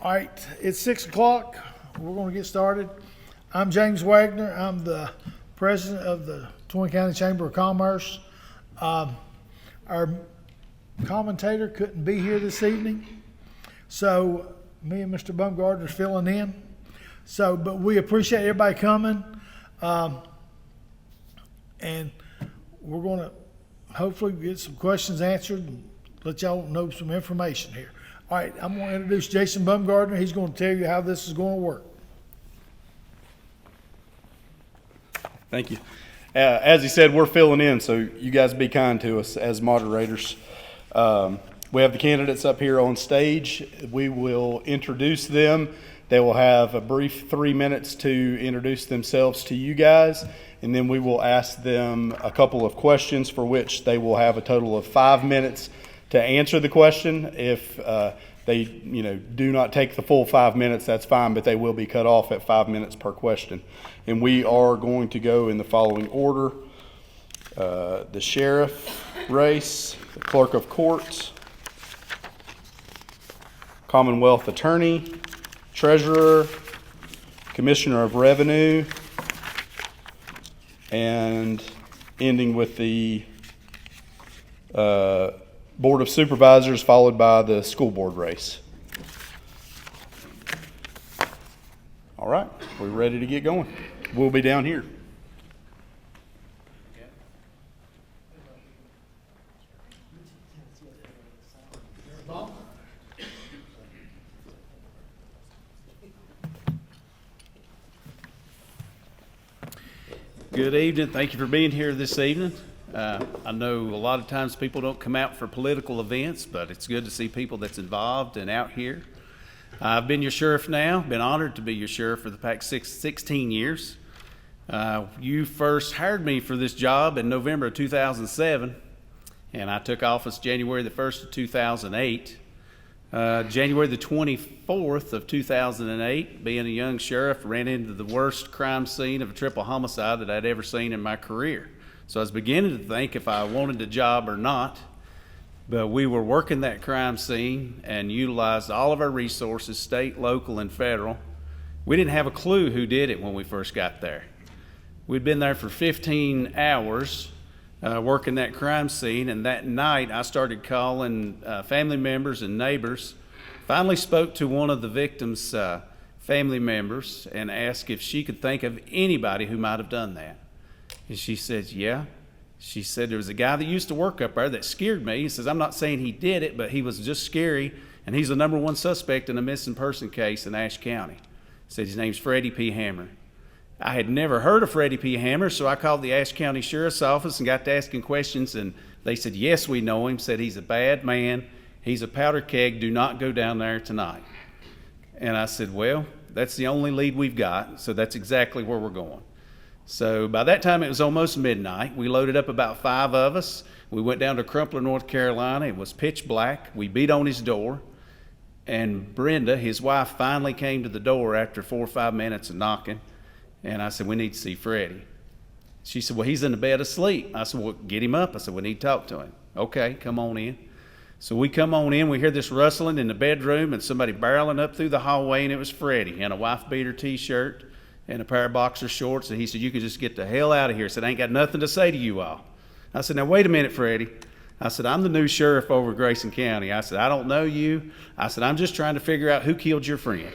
All right, it's 6 o'clock. We're going to get started. I'm James Wagner. I'm the president of the Twin County Chamber of Commerce. Our commentator couldn't be here this evening, so me and Mr. Bumgardner's filling in. But we appreciate everybody coming, and we're going to hopefully get some questions answered and let y'all know some information here. All right, I'm going to introduce Jason Bumgardner. He's going to tell you how this is going to work. Thank you. As he said, we're filling in, so you guys be kind to us as moderators. We have the candidates up here on stage. We will introduce them. They will have a brief 3 minutes to introduce themselves to you guys, and then we will ask them a couple of questions for which they will have a total of 5 minutes to answer the question. If they do not take the full 5 minutes, that's fine, but they will be cut off at 5 minutes per question. And we are going to go in the following order: the sheriff race, the clerk of court, Commonwealth attorney, treasurer, commissioner of revenue, and ending with the Board of Supervisors, followed by the school board race. All right, we're ready to get going. We'll be down here. Good evening. Thank you for being here this evening. I know a lot of times people don't come out for political events, but it's good to see people that's involved and out here. I've been your sheriff now, been honored to be your sheriff for the past 16 years. You first hired me for this job in November of 2007, and I took office January the 1st of 2008. January the 24th of 2008, being a young sheriff, ran into the worst crime scene of a triple homicide that I'd ever seen in my career. So I was beginning to think if I wanted the job or not, but we were working that crime scene and utilized all of our resources, state, local, and federal. We didn't have a clue who did it when we first got there. We'd been there for 15 hours working that crime scene, and that night I started calling family members and neighbors. Finally spoke to one of the victim's family members and asked if she could think of anybody who might have done that. And she said, yeah. She said, there was a guy that used to work up there that scared me. He says, I'm not saying he did it, but he was just scary, and he's the #1 suspect in a missing person case in Ashe County. Said his name's Freddie P. Hammer. I had never heard of Freddie P. Hammer, so I called the Ashe County Sheriff's Office and got to asking questions, and they said, yes, we know him. Said he's a bad man. He's a powder keg. Do not go down there tonight. And I said, well, that's the only lead we've got, so that's exactly where we're going. So by that time, it was almost midnight. We loaded up about 5 of us. We went down to Crumpler, North Carolina. It was pitch black. We beat on his door. And Brenda, his wife, finally came to the door after 4 or 5 minutes of knocking. And I said, we need to see Freddie. She said, well, he's in the bed asleep. I said, well, get him up. I said, we need to talk to him. Okay, come on in. So we come on in. We hear this rustling in the bedroom and somebody barreling up through the hallway, and it was Freddie in a wife-beater T-shirt and a pair of boxer shorts, and he said, you can just get the hell out of here. I said, I ain't got nothing to say to you all. I said, now wait a minute, Freddie. I said, I'm the new sheriff over Grayson County. I said, I don't know you. I said, I'm just trying to figure out who killed your friend.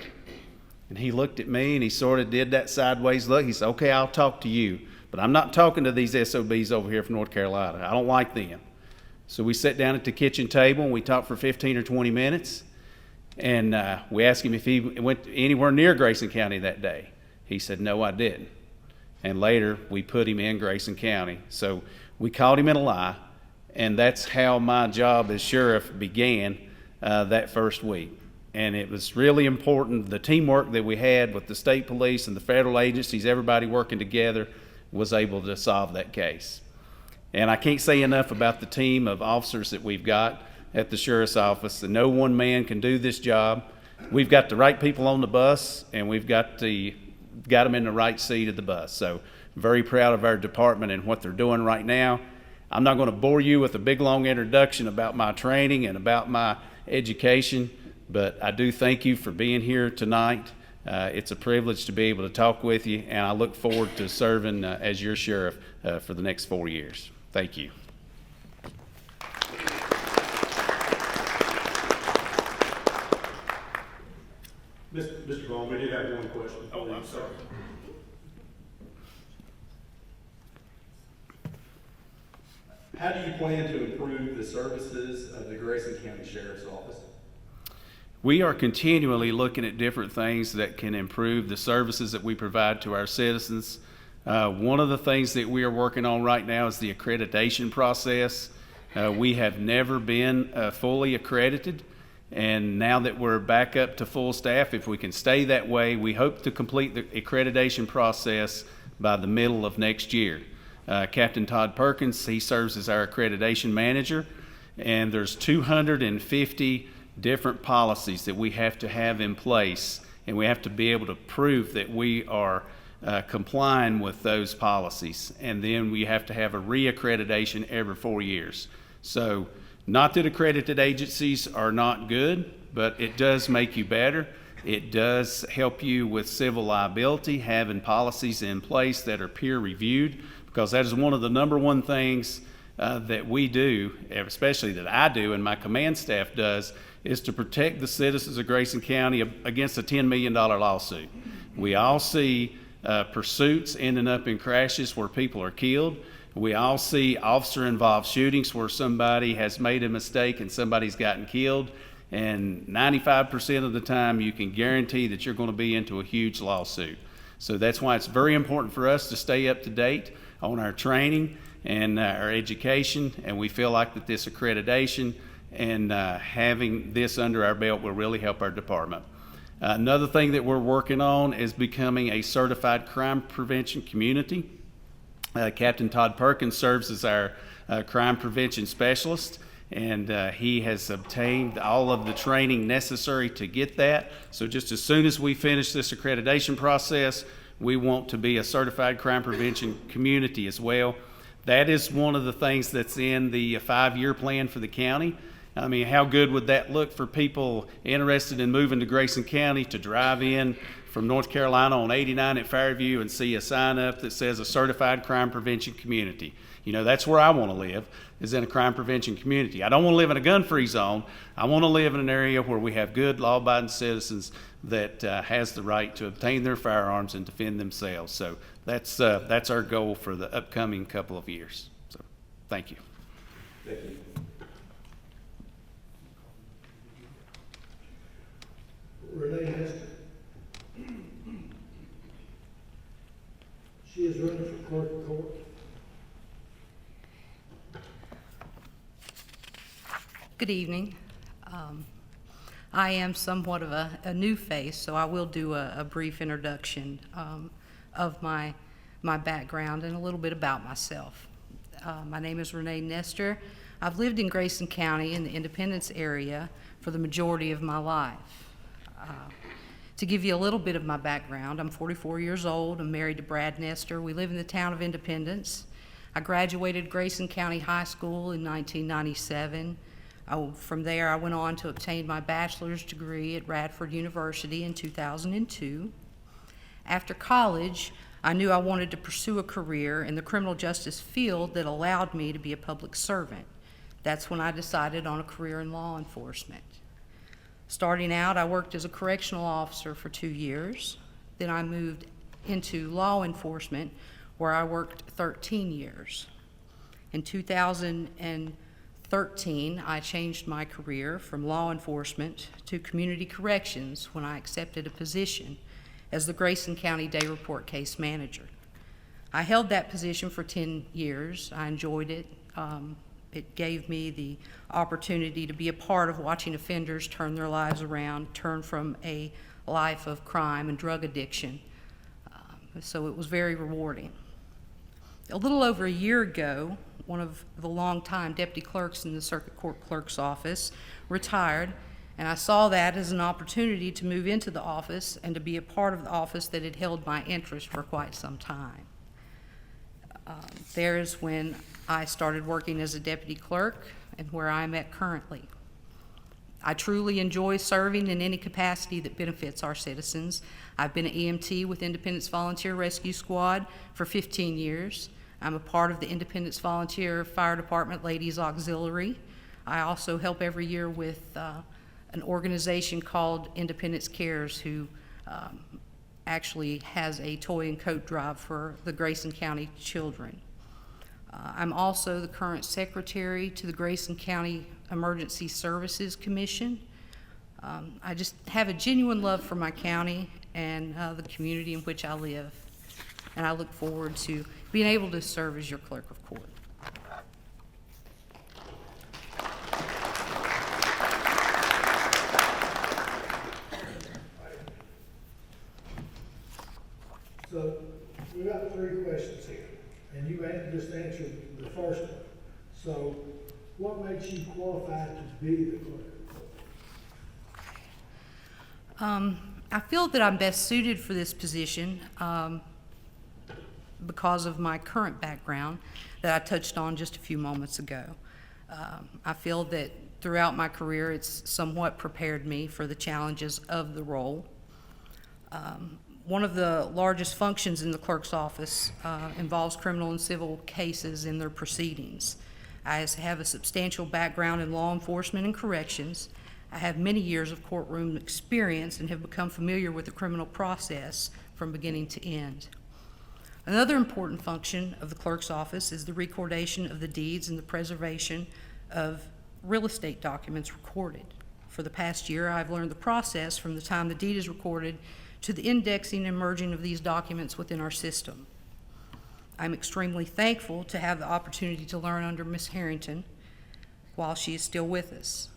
And he looked at me, and he sort of did that sideways look. He said, okay, I'll talk to you, but I'm not talking to these SOBs over here from North Carolina. I don't like them. So we sat down at the kitchen table, and we talked for 15 or 20 minutes, and we asked him if he went anywhere near Grayson County that day. He said, no, I didn't. And later, we put him in Grayson County. So we caught him in a lie, and that's how my job as sheriff began that first week. And it was really important. The teamwork that we had with the state police and the federal agencies, everybody working together, was able to solve that case. And I can't say enough about the team of officers that we've got at the sheriff's office. And no one man can do this job. We've got the right people on the bus, and we've got them in the right seat of the bus. So very proud of our department and what they're doing right now. I'm not going to bore you with a big long introduction about my training and about my education, But I do thank you for being here tonight. It's a privilege to be able to talk with you, and I look forward to serving as your sheriff for the next 4 years. Thank you. Mr. Vaughn, we did have one question. Oh, I'm sorry. How do you plan to improve the services of the Grayson County Sheriff's Office? We are continually looking at different things that can improve the services that we provide to our citizens. One of the things that we are working on right now is the accreditation process. We have never been fully accredited, and now that we're back up to full staff, if we can stay that way, we hope to complete the accreditation process by the middle of next year. Captain Todd Perkins, he serves as our accreditation manager, and there's 250 different policies that we have to have in place, and we have to be able to prove that we are complying with those policies. And then we have to have a reaccreditation every 4 years. So not that accredited agencies are not good, but it does make you better. It does help you with civil liability, having policies in place that are peer reviewed, because that is one of the number one things that we do, especially that I do and my command staff does, is to protect the citizens of Grayson County against a $10 million lawsuit. We all see pursuits ending up in crashes where people are killed. We all see officer-involved shootings where somebody has made a mistake and somebody's gotten killed. And 95% of the time, you can guarantee that you're going to be into a huge lawsuit. So that's why it's very important for us to stay up to date on our training and our education. And we feel like that this accreditation and having this under our belt will really help our department. Another thing that we're working on is becoming a certified crime prevention community. Captain Todd Perkins serves as our crime prevention specialist, and he has obtained all of the training necessary to get that. So just as soon as we finish this accreditation process, we want to be a certified crime prevention community as well. That is one of the things that's in the 5-year plan for the county. I mean, how good would that look for people interested in moving to Grayson County to drive in from North Carolina on 89 at Fairview and see a sign up that says a certified crime prevention community? You know, that's where I want to live, is in a crime prevention community. I don't want to live in a gun-free zone. I want to live in an area where we have good law-abiding citizens that has the right to obtain their firearms and defend themselves. So that's our goal for the upcoming couple of years. So thank you. Thank you. Renee Hester. She is running for clerk of court. Good evening. I am somewhat of a new face, so I will do a brief introduction of my background and a little bit about myself. My name is Renee Nestor. I've lived in Grayson County in the Independence area for the majority of my life. To give you a little bit of my background, I'm 44 years old. I'm married to Brad Nestor. We live in the town of Independence. I graduated Grayson County High School in 1997. From there, I went on to obtain my bachelor's degree at Radford University in 2002. After college, I knew I wanted to pursue a career in the criminal justice field that allowed me to be a public servant. That's when I decided on a career in law enforcement. Starting out, I worked as a correctional officer for 2 years. Then I moved into law enforcement, where I worked 13 years. In 2013, I changed my career from law enforcement to community corrections when I accepted a position as the Grayson County Day Report Case Manager. I held that position for 10 years. I enjoyed it. It gave me the opportunity to be a part of watching offenders turn their lives around, turn from a life of crime and drug addiction. So it was very rewarding. A little over a year ago, one of the longtime deputy clerks in the circuit court clerk's office retired, and I saw that as an opportunity to move into the office and to be a part of the office that had held my interest for quite some time. There is when I started working as a deputy clerk and where I'm at currently. I truly enjoy serving in any capacity that benefits our citizens. I've been an EMT with Independence Volunteer Rescue Squad for 15 years. I'm a part of the Independence Volunteer Fire Department Ladies Auxiliary. I also help every year with an organization called Independence Cares, who actually has a toy and coat drive for the Grayson County children. I'm also the current secretary to the Grayson County Emergency Services Commission. I just have a genuine love for my county and the community in which I live, and I look forward to being able to serve as your clerk of court. So, we got 3 questions here, and you just answered the first one. So, what makes you qualified to be the clerk? I feel that I'm best suited for this position because of my current background that I touched on just a few moments ago. I feel that throughout my career, it's somewhat prepared me for the challenges of the role. One of the largest functions in the clerk's office involves criminal and civil cases in their proceedings. I have a substantial background in law enforcement and corrections. I have many years of courtroom experience and have become familiar with the criminal process from beginning to end. Another important function of the clerk's office is the recordation of the deeds and the preservation of real estate documents recorded. For the past year, I've learned the process from the time the deed is recorded to the indexing and merging of these documents within our system. I'm extremely thankful to have the opportunity to learn under Ms. Harrington while she is still with us.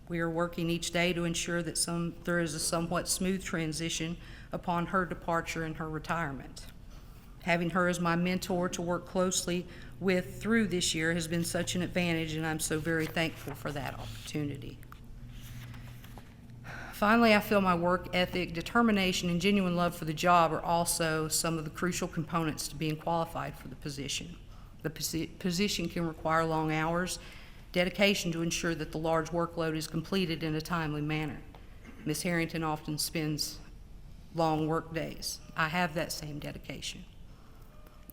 We are working each day to ensure that there is a somewhat smooth transition upon her departure and her retirement. Having her as my mentor to work closely with through this year has been such an advantage, and I'm so very thankful for that opportunity. Finally, I feel my work ethic, determination, and genuine love for the job are also some of the crucial components to being qualified for the position. The position can require long hours, dedication to ensure that the large workload is completed in a timely manner. Ms. Harrington often spends long work days. I have that same dedication.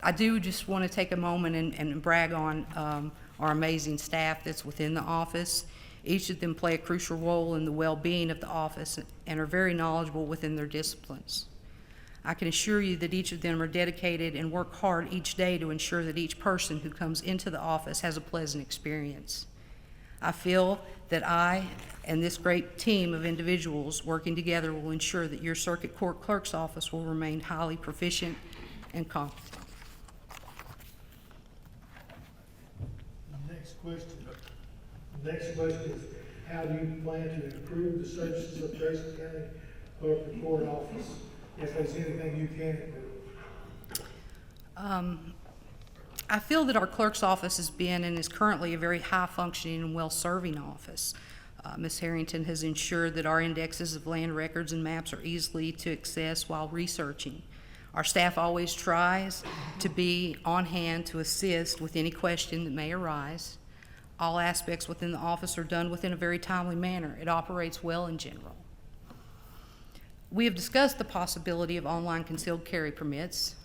I do just want to take a moment and brag on our amazing staff that's within the office. Each of them play a crucial role in the well-being of the office and are very knowledgeable within their disciplines. I can assure you that each of them are dedicated and work hard each day to ensure that each person who comes into the office has a pleasant experience. I feel that I and this great team of individuals working together will ensure that your circuit court clerk's office will remain highly proficient and competent. Next question is, how do you plan to improve the services of Grayson County Clerk of Court office? If there's anything you can improve. I feel that our clerk's office has been and is currently a very high-functioning and well-serving office. Ms. Harrington has ensured that our indexes of land records and maps are easily to access while researching. Our staff always tries to be on hand to assist with any question that may arise. All aspects within the office are done within a very timely manner. It operates well in general. We have discussed the possibility of online concealed carry permits.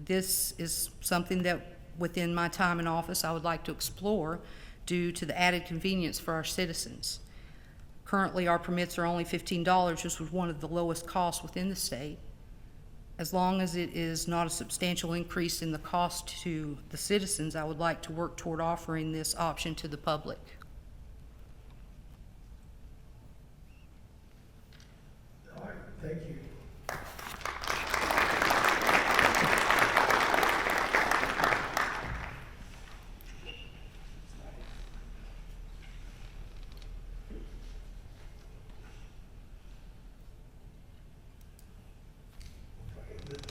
This is something that within my time in office I would like to explore due to the added convenience for our citizens. Currently, our permits are only $15, which was one of the lowest costs within the state. As long as it is not a substantial increase in the cost to the citizens, I would like to work toward offering this option to the public. All right, thank you.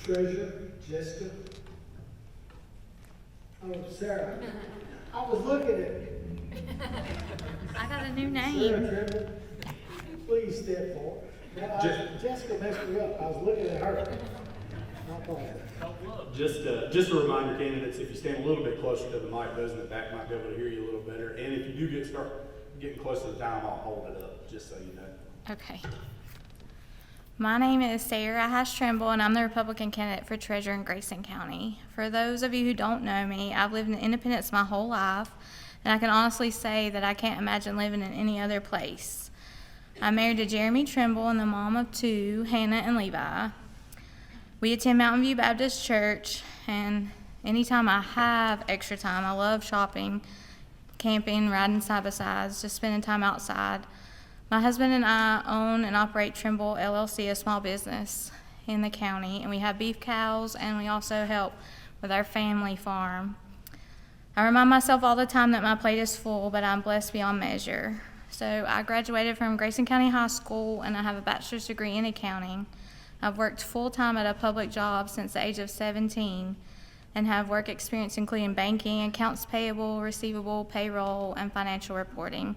The treasurer, Jessica. Oh, Sarah. I was looking at I got a new Sarah name. Trimble. Please step forward. Now, Jessica messed me up. I was looking at her. Not bad. Just a reminder, candidates, if you stand a little bit closer to the mic, those in the back might be able to hear you a little better. And if you do get getting close to the time, I'll hold it up, just so you know. Okay. My name is Sarah Hash Trimble, and I'm the Republican candidate for treasurer in Grayson County. For those of you who don't know me, I've lived in Independence my whole life, and I can honestly say that I can't imagine living in any other place. I'm married to Jeremy Trimble and the mom of two, Hannah and Levi. We attend Mountain View Baptist Church, and anytime I have extra time, I love shopping, camping, riding side by sides, just spending time outside. My husband and I own and operate Trimble LLC, a small business in the county, and we have beef cows, and we also help with our family farm. I remind myself all the time that my plate is full, but I'm blessed beyond measure. So I graduated from Grayson County High School, and I have a bachelor's degree in accounting. I've worked full-time at a public job since the age of 17 and have work experience including banking, accounts payable, receivable, payroll, and financial reporting.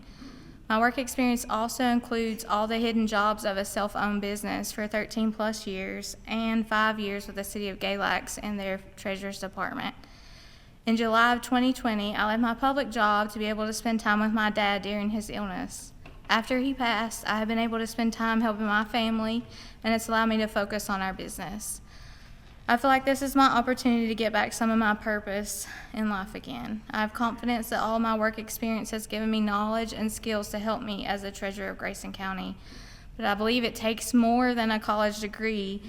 My work experience also includes all the hidden jobs of a self-owned business for 13 plus years and 5 years with the city of Galax in their treasurer's department. In July of 2020, I left my public job to be able to spend time with my dad during his illness. After he passed, I have been able to spend time helping my family, and it's allowed me to focus on our business. I feel like this is my opportunity to get back some of my purpose in life again. I have confidence that all my work experience has given me knowledge and skills to help me as the treasurer of Grayson County. But I believe it takes more than a college degree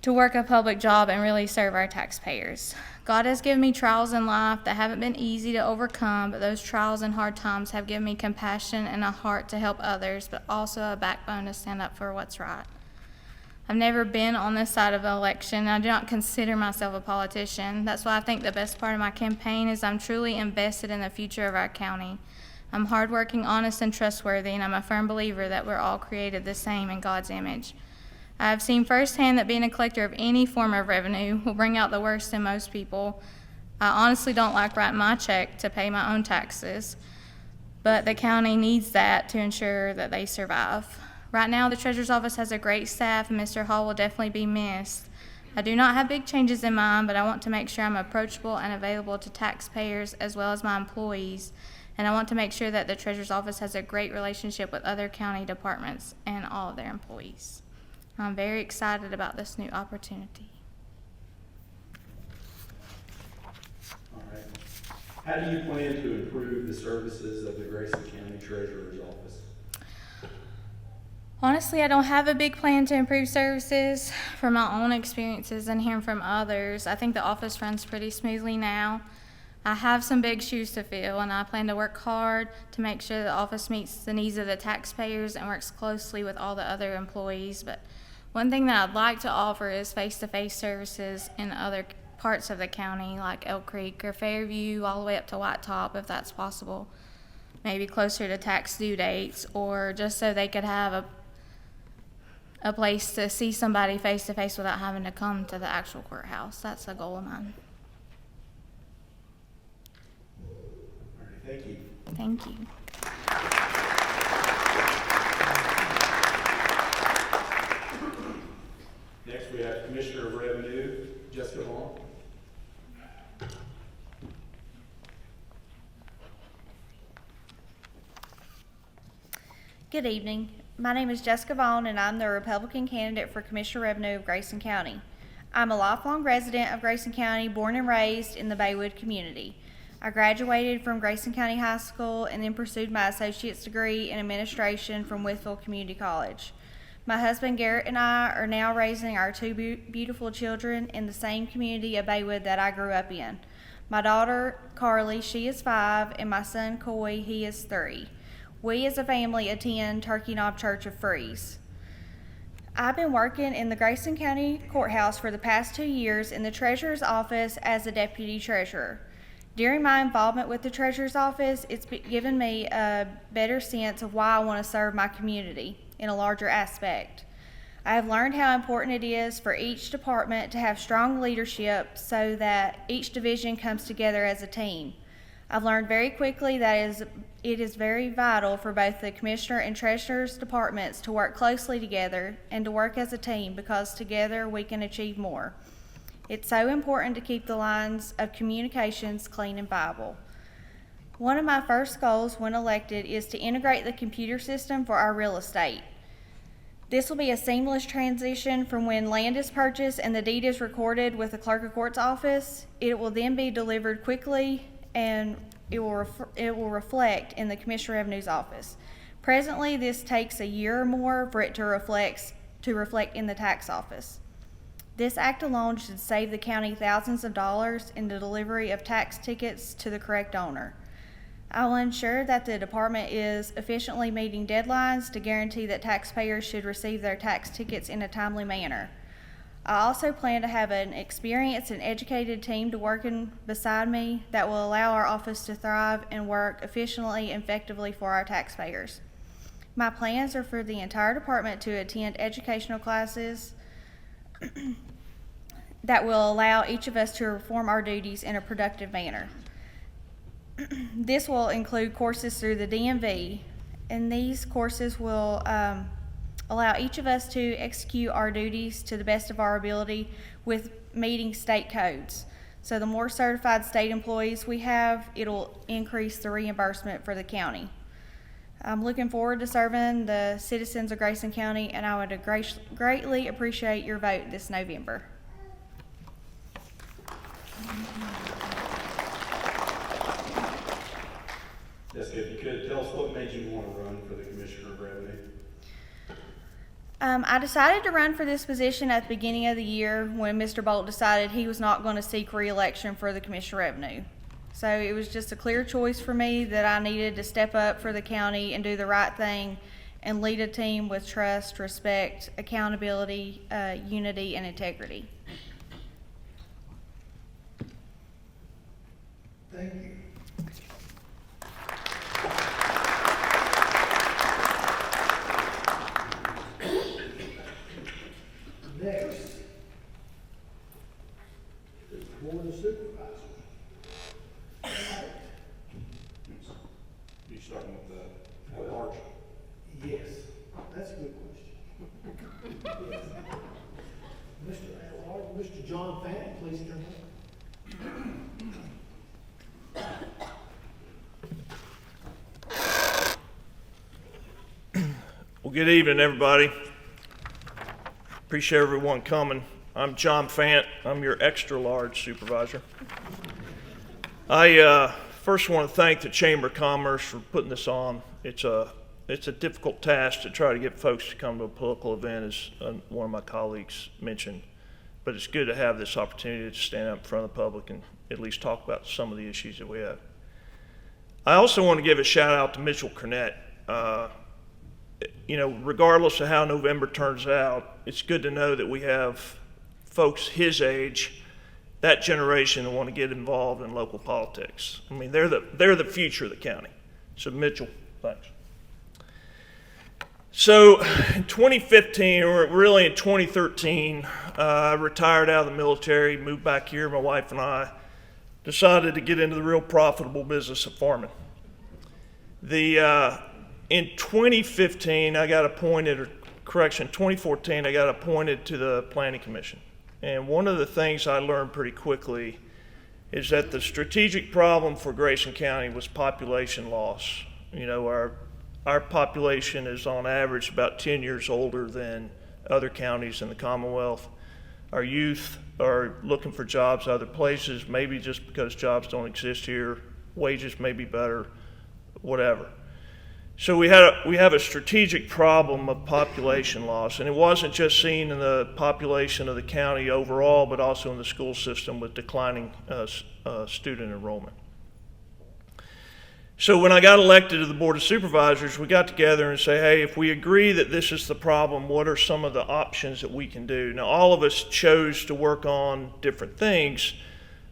to work a public job and really serve our taxpayers. God has given me trials in life that haven't been easy to overcome, but those trials and hard times have given me compassion and a heart to help others, but also a backbone to stand up for what's right. I've never been on this side of an election. I do not consider myself a politician. That's why I think the best part of my campaign is I'm truly invested in the future of our county. I'm hardworking, honest, and trustworthy, and I'm a firm believer that we're all created the same in God's image. I have seen firsthand that being a collector of any form of revenue will bring out the worst in most people. I honestly don't like writing my check to pay my own taxes, but the county needs that to ensure that they survive. Right now, the treasurer's office has a great staff, and Mr. Hall will definitely be missed. I do not have big changes in mind, but I want to make sure I'm approachable and available to taxpayers as well as my employees, and I want to make sure that the treasurer's office has a great relationship with other county departments and all of their employees. I'm very excited about this new opportunity. All right. How do you plan to improve the services of the Grayson County Treasurer's Office? Honestly, I don't have a big plan to improve services. From my own experiences and hearing from others, I think the office runs pretty smoothly now. I have some big shoes to fill, and I plan to work hard to make sure the office meets the needs of the taxpayers and works closely with all the other employees. But one thing that I'd like to offer is face-to-face services in other parts of the county, like Elk Creek or Fairview, all the way up to White Top, if that's possible. Maybe closer to tax due dates, or just so they could have a place to see somebody face-to-face without having to come to the actual courthouse. That's a goal of mine. All right, thank you. Thank you. Next, we have Commissioner of Revenue, Jessica Long. Good evening. My name is Jessica Vaughn, and I'm the Republican candidate for Commissioner of Revenue of Grayson County. I'm a lifelong resident of Grayson County, born and raised in the Baywood community. I graduated from Grayson County High School and then pursued my associate's degree in administration from Whitfield Community College. My husband Garrett and I are now raising our two beautiful children in the same community of Baywood that I grew up in. My daughter Carly, she is 5, and my son Coy, he is 3. We as a family attend Turkey Knob Church of Freeze. I've been working in the Grayson County Courthouse for the past 2 years in the Treasurer's Office as a Deputy Treasurer. During my involvement with the Treasurer's Office, it's given me a better sense of why I want to serve my community in a larger aspect. I have learned how important it is for each department to have strong leadership so that each division comes together as a team. I've learned very quickly that it is very vital for both the Commissioner and Treasurer's departments to work closely together and to work as a team, because together we can achieve more. It's so important to keep the lines of communications clean and viable. One of my first goals when elected is to integrate the computer system for our real estate. This will be a seamless transition from when land is purchased and the deed is recorded with the clerk of court's office. It will then be delivered quickly and it will reflect in the Commissioner of Revenue's office. Presently, this takes a year or more for it to reflect in the tax office. This act alone should save the county thousands of dollars in the delivery of tax tickets to the correct owner. I will ensure that the department is efficiently meeting deadlines to guarantee that taxpayers should receive their tax tickets in a timely manner. I also plan to have an experienced and educated team to work beside me that will allow our office to thrive and work efficiently and effectively for our taxpayers. My plans are for the entire department to attend educational classes that will allow each of us to perform our duties in a productive manner. This will include courses through the DMV, and these courses will allow each of us to execute our duties to the best of our ability with meeting state codes. So the more certified state employees we have, it'll increase the reimbursement for the county. I'm looking forward to serving the citizens of Grayson County, and I would greatly appreciate your vote this November. Jessica, if you could, tell us what made you want to run for the Commissioner of Revenue? I decided to run for this position at the beginning of the year when Mr. Bolt decided he was not going to seek re-election for the Commissioner of Revenue. So it was just a clear choice for me that I needed to step up for the county and do the right thing and lead a team with trust, respect, accountability, unity, and integrity. Thank you. Next is the Board of Supervisors. You starting with the at-large? Yes, that's a good question. Yes. Mr. At-large, Mr. John Fanning, please come up. Well, good evening, everybody. Appreciate everyone coming. I'm John Fant. I'm your extra large supervisor. I first want to thank the Chamber of Commerce for putting this on. It's a difficult task to try to get folks to come to a political event, as one of my colleagues mentioned. But it's good to have this opportunity to stand up in front of the public and at least talk about some of the issues that we have. I also want to give a shout out to Mitchell Cornett. Regardless of how November turns out, it's good to know that we have folks his age, that generation, that want to get involved in local politics. I mean, they're the future of the county. So Mitchell, thanks. So in 2015, or really in 2013, I retired out of the military, moved back here. My wife and I decided to get into the real profitable business of farming. In 2014, I got appointed to the Planning Commission. And one of the things I learned pretty quickly is that the strategic problem for Grayson County was population loss. Our population is on average about 10 years older than other counties in the Commonwealth. Our youth are looking for jobs other places, maybe just because jobs don't exist here, wages may be better, whatever. So we have a strategic problem of population loss, and it wasn't just seen in the population of the county overall, but also in the school system with declining student enrollment. So when I got elected to the Board of Supervisors, we got together and say, hey, if we agree that this is the problem, what are some of the options that we can do? Now, all of us chose to work on different things,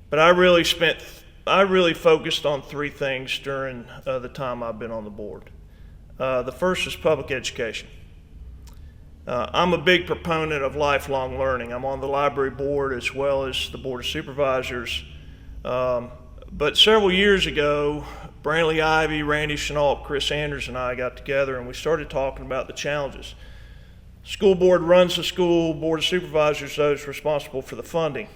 but I really focused on three things during the time I've been on the board. The first is public education. I'm a big proponent of lifelong learning. I'm on the library board as well as the Board of Supervisors. But several years ago, Brantley Ivy, Randy Chenault, Chris Anders, and I got together and we started talking about the challenges. School board runs the school, Board of Supervisors, those responsible for the funding.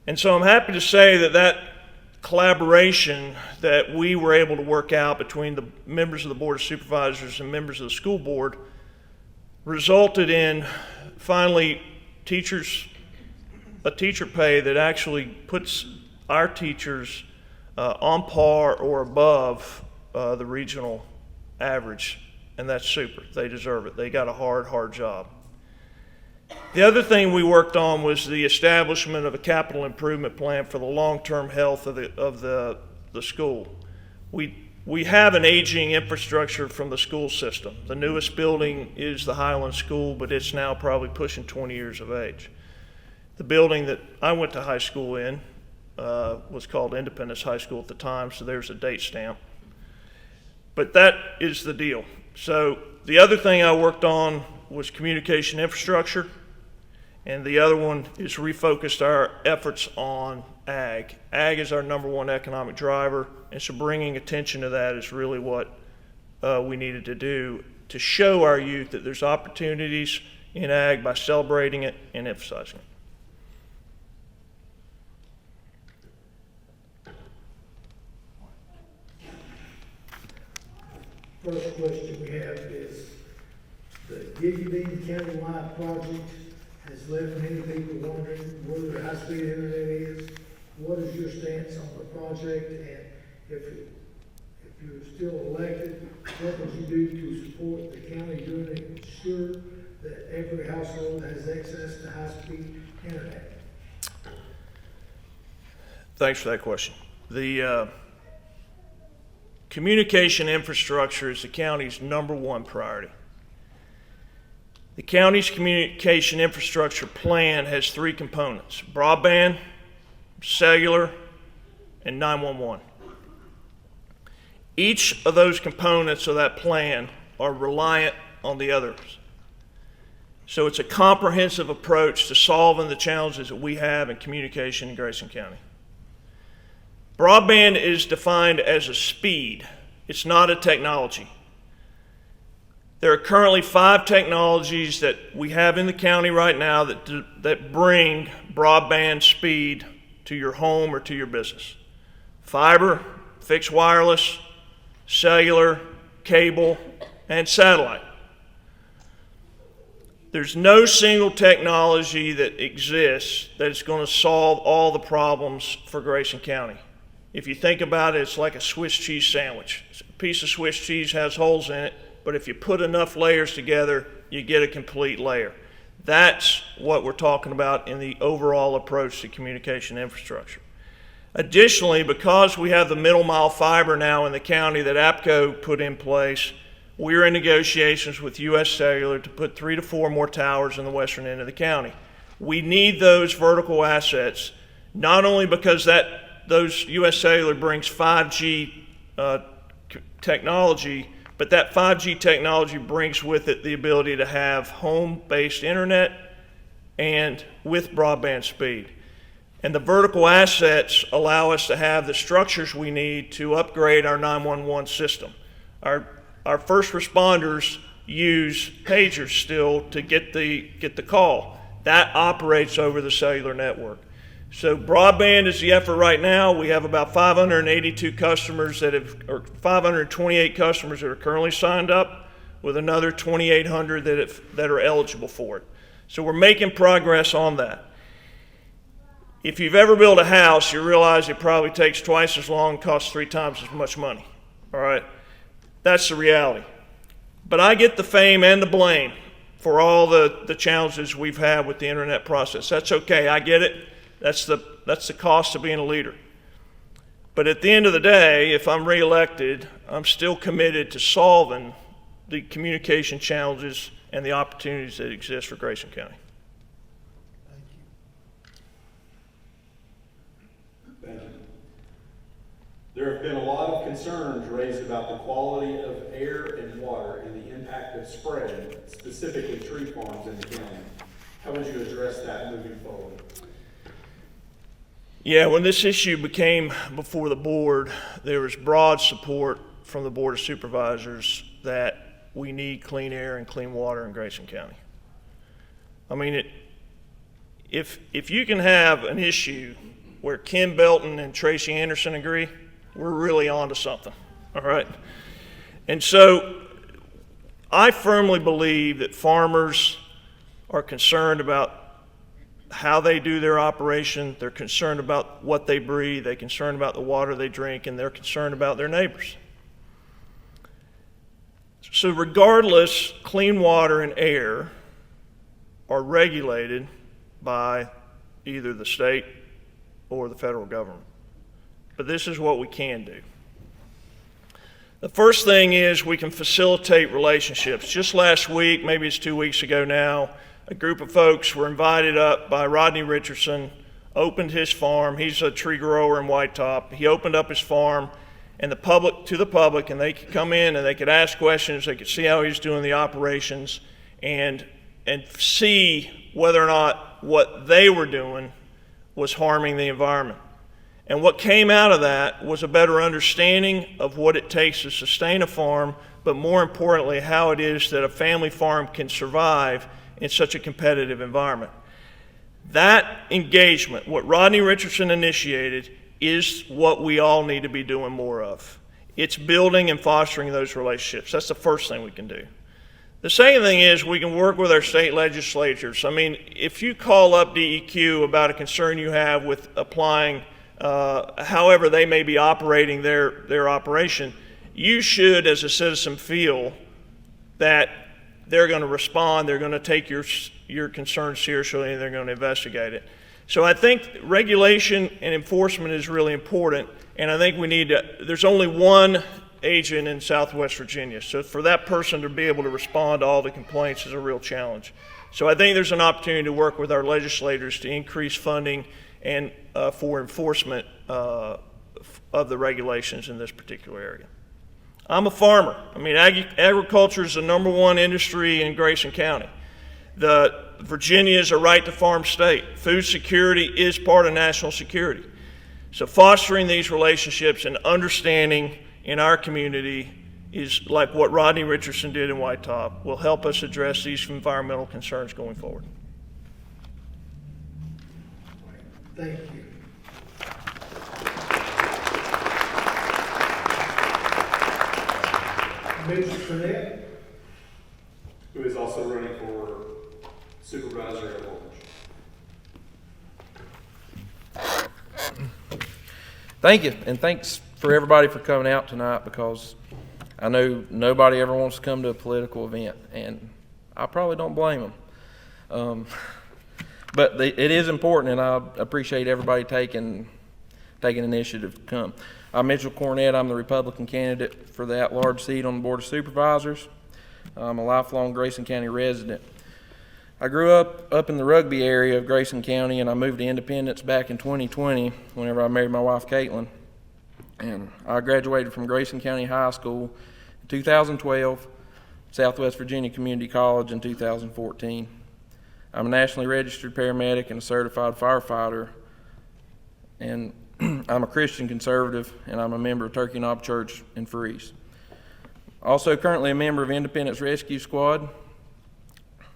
And so I'm happy to say that collaboration that we were able to work out between the members of the Board of Supervisors and members of the school board resulted in finally a teacher pay that actually puts our teachers on par or above the regional average, and that's super. They deserve it. They got a hard job. The other thing we worked on was the establishment of a capital improvement plan for the long-term health of the school. We have an aging infrastructure from the school system. The newest building is the Highland School, but it's now probably pushing 20 years of age. The building that I went to high school in was called Independence High School at the time, so there's a date stamp. But that is the deal. So the other thing I worked on was communication infrastructure, and the other one is refocused our efforts on ag. Ag is our #1 economic driver, and so bringing attention to that is really what we needed to do to show our youth that there's opportunities in ag by celebrating it and emphasizing it. First question we have is, the Give Bean countywide project has left many people wondering where the high-speed internet is. What is your stance on the project, and if you're still elected, what would you do to support the county doing it, ensure that every household has access to high-speed internet? Thanks for that question. The communication infrastructure is the county's #1 priority. The county's communication infrastructure plan has 3 components: broadband, cellular, and 911. Each of those components of that plan are reliant on the others. So it's a comprehensive approach to solving the challenges that we have in communication in Grayson County. Broadband is defined as a speed. It's not a technology. There are currently 5 technologies that we have in the county right now that bring broadband speed to your home or to your business: fiber, fixed wireless, cellular, cable, and satellite. There's no single technology that exists that is going to solve all the problems for Grayson County. If you think about it, it's like a Swiss cheese sandwich. A piece of Swiss cheese has holes in it, but if you put enough layers together, you get a complete layer. That's what we're talking about in the overall approach to communication infrastructure. Additionally, because we have the middle mile fiber now in the county that APCO put in place, we're in negotiations with U.S. Cellular to put 3 to 4 more towers in the western end of the county. We need those vertical assets, not only because those U.S. Cellular brings 5G technology, but that 5G technology brings with it the ability to have home-based internet and with broadband speed. And the vertical assets allow us to have the structures we need to upgrade our 911 system. Our first responders use pagers still to get the call. That operates over the cellular network. So broadband is the effort right now. We have about 582 customers or 528 customers that are currently signed up, with another 2,800 that are eligible for it. So we're making progress on that. If you've ever built a house, you realize it probably takes twice as long and costs 3 times as much money. All right? That's the reality. But I get the fame and the blame for all the challenges we've had with the internet process. That's okay. I get it. That's the cost of being a leader. But at the end of the day, if I'm reelected, I'm still committed to solving the communication challenges and the opportunities that exist for Grayson County. Thank you. There have been a lot of concerns raised about the quality of air and water and the impact of spread, specifically tree farms in the county. How would you address that moving forward? Yeah, when this issue became before the board, there was broad support from the Board of Supervisors that we need clean air and clean water in Grayson County. I mean, if you can have an issue where Kim Belton and Tracy Anderson agree, we're really on to something, all right? And so I firmly believe that farmers are concerned about how they do their operation, they're concerned about what they breathe, they're concerned about the water they drink, and they're concerned about their neighbors. So regardless, clean water and air are regulated by either the state or the federal government. But this is what we can do. The first thing is we can facilitate relationships. Just last week, maybe it's 2 weeks ago now, a group of folks were invited up by Rodney Richardson, opened his farm. He's a tree grower in White Top. He opened up his farm and the public, and they could come in and they could ask questions. They could see how he's doing the operations and see whether or not what they were doing was harming the environment. And what came out of that was a better understanding of what it takes to sustain a farm, but more importantly, how it is that a family farm can survive in such a competitive environment. That engagement, what Rodney Richardson initiated, is what we all need to be doing more of. It's building and fostering those relationships. That's the first thing we can do. The second thing is we can work with our state legislatures. I mean, if you call up DEQ about a concern you have with applying however they may be operating their operation, you should, as a citizen, feel that they're going to respond, they're going to take your concern seriously, and they're going to investigate it. So I think regulation and enforcement is really important, and I think we need to, there's only one agent in Southwest Virginia, so for that person to be able to respond to all the complaints is a real challenge. So I think there's an opportunity to work with our legislators to increase funding and for enforcement of the regulations in this particular area. I'm a farmer. I mean, agriculture is the #1 industry in Grayson County. Virginia is a right to farm state. Food security is part of national security. So fostering these relationships and understanding in our community is like what Rodney Richardson did in White Top, will help us address these environmental concerns going forward. Thank you. Mr. Burnett? Who is also running for supervisor at large. Thank you, and thanks for everybody for coming out tonight, because I know nobody ever wants to come to a political event, and I probably don't blame them. But it is important, and I appreciate everybody taking initiative to come. I'm Mitchell Cornett. I'm the Republican candidate for the at-large seat on the Board of Supervisors. I'm a lifelong Grayson County resident. I grew up in the Rugby area of Grayson County, and I moved to Independence back in 2020 whenever I married my wife, Caitlin. And I graduated from Grayson County High School in 2012, Southwest Virginia Community College in 2014. I'm a nationally registered paramedic and a certified firefighter, and I'm a Christian conservative, and I'm a member of Turkey Knob Church in Freeze. Also currently a member of Independence Rescue Squad.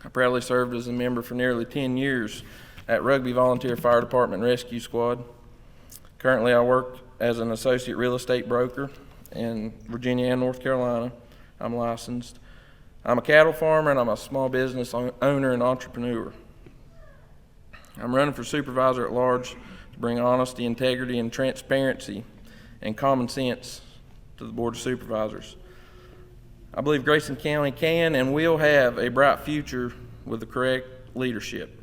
I proudly served as a member for nearly 10 years at Rugby Volunteer Fire Department Rescue Squad. Currently I work as an associate real estate broker in Virginia and North Carolina. I'm licensed. I'm a cattle farmer, and I'm a small business owner and entrepreneur. I'm running for supervisor at large to bring honesty, integrity, and transparency and common sense to the Board of Supervisors. I believe Grayson County can and will have a bright future with the correct leadership.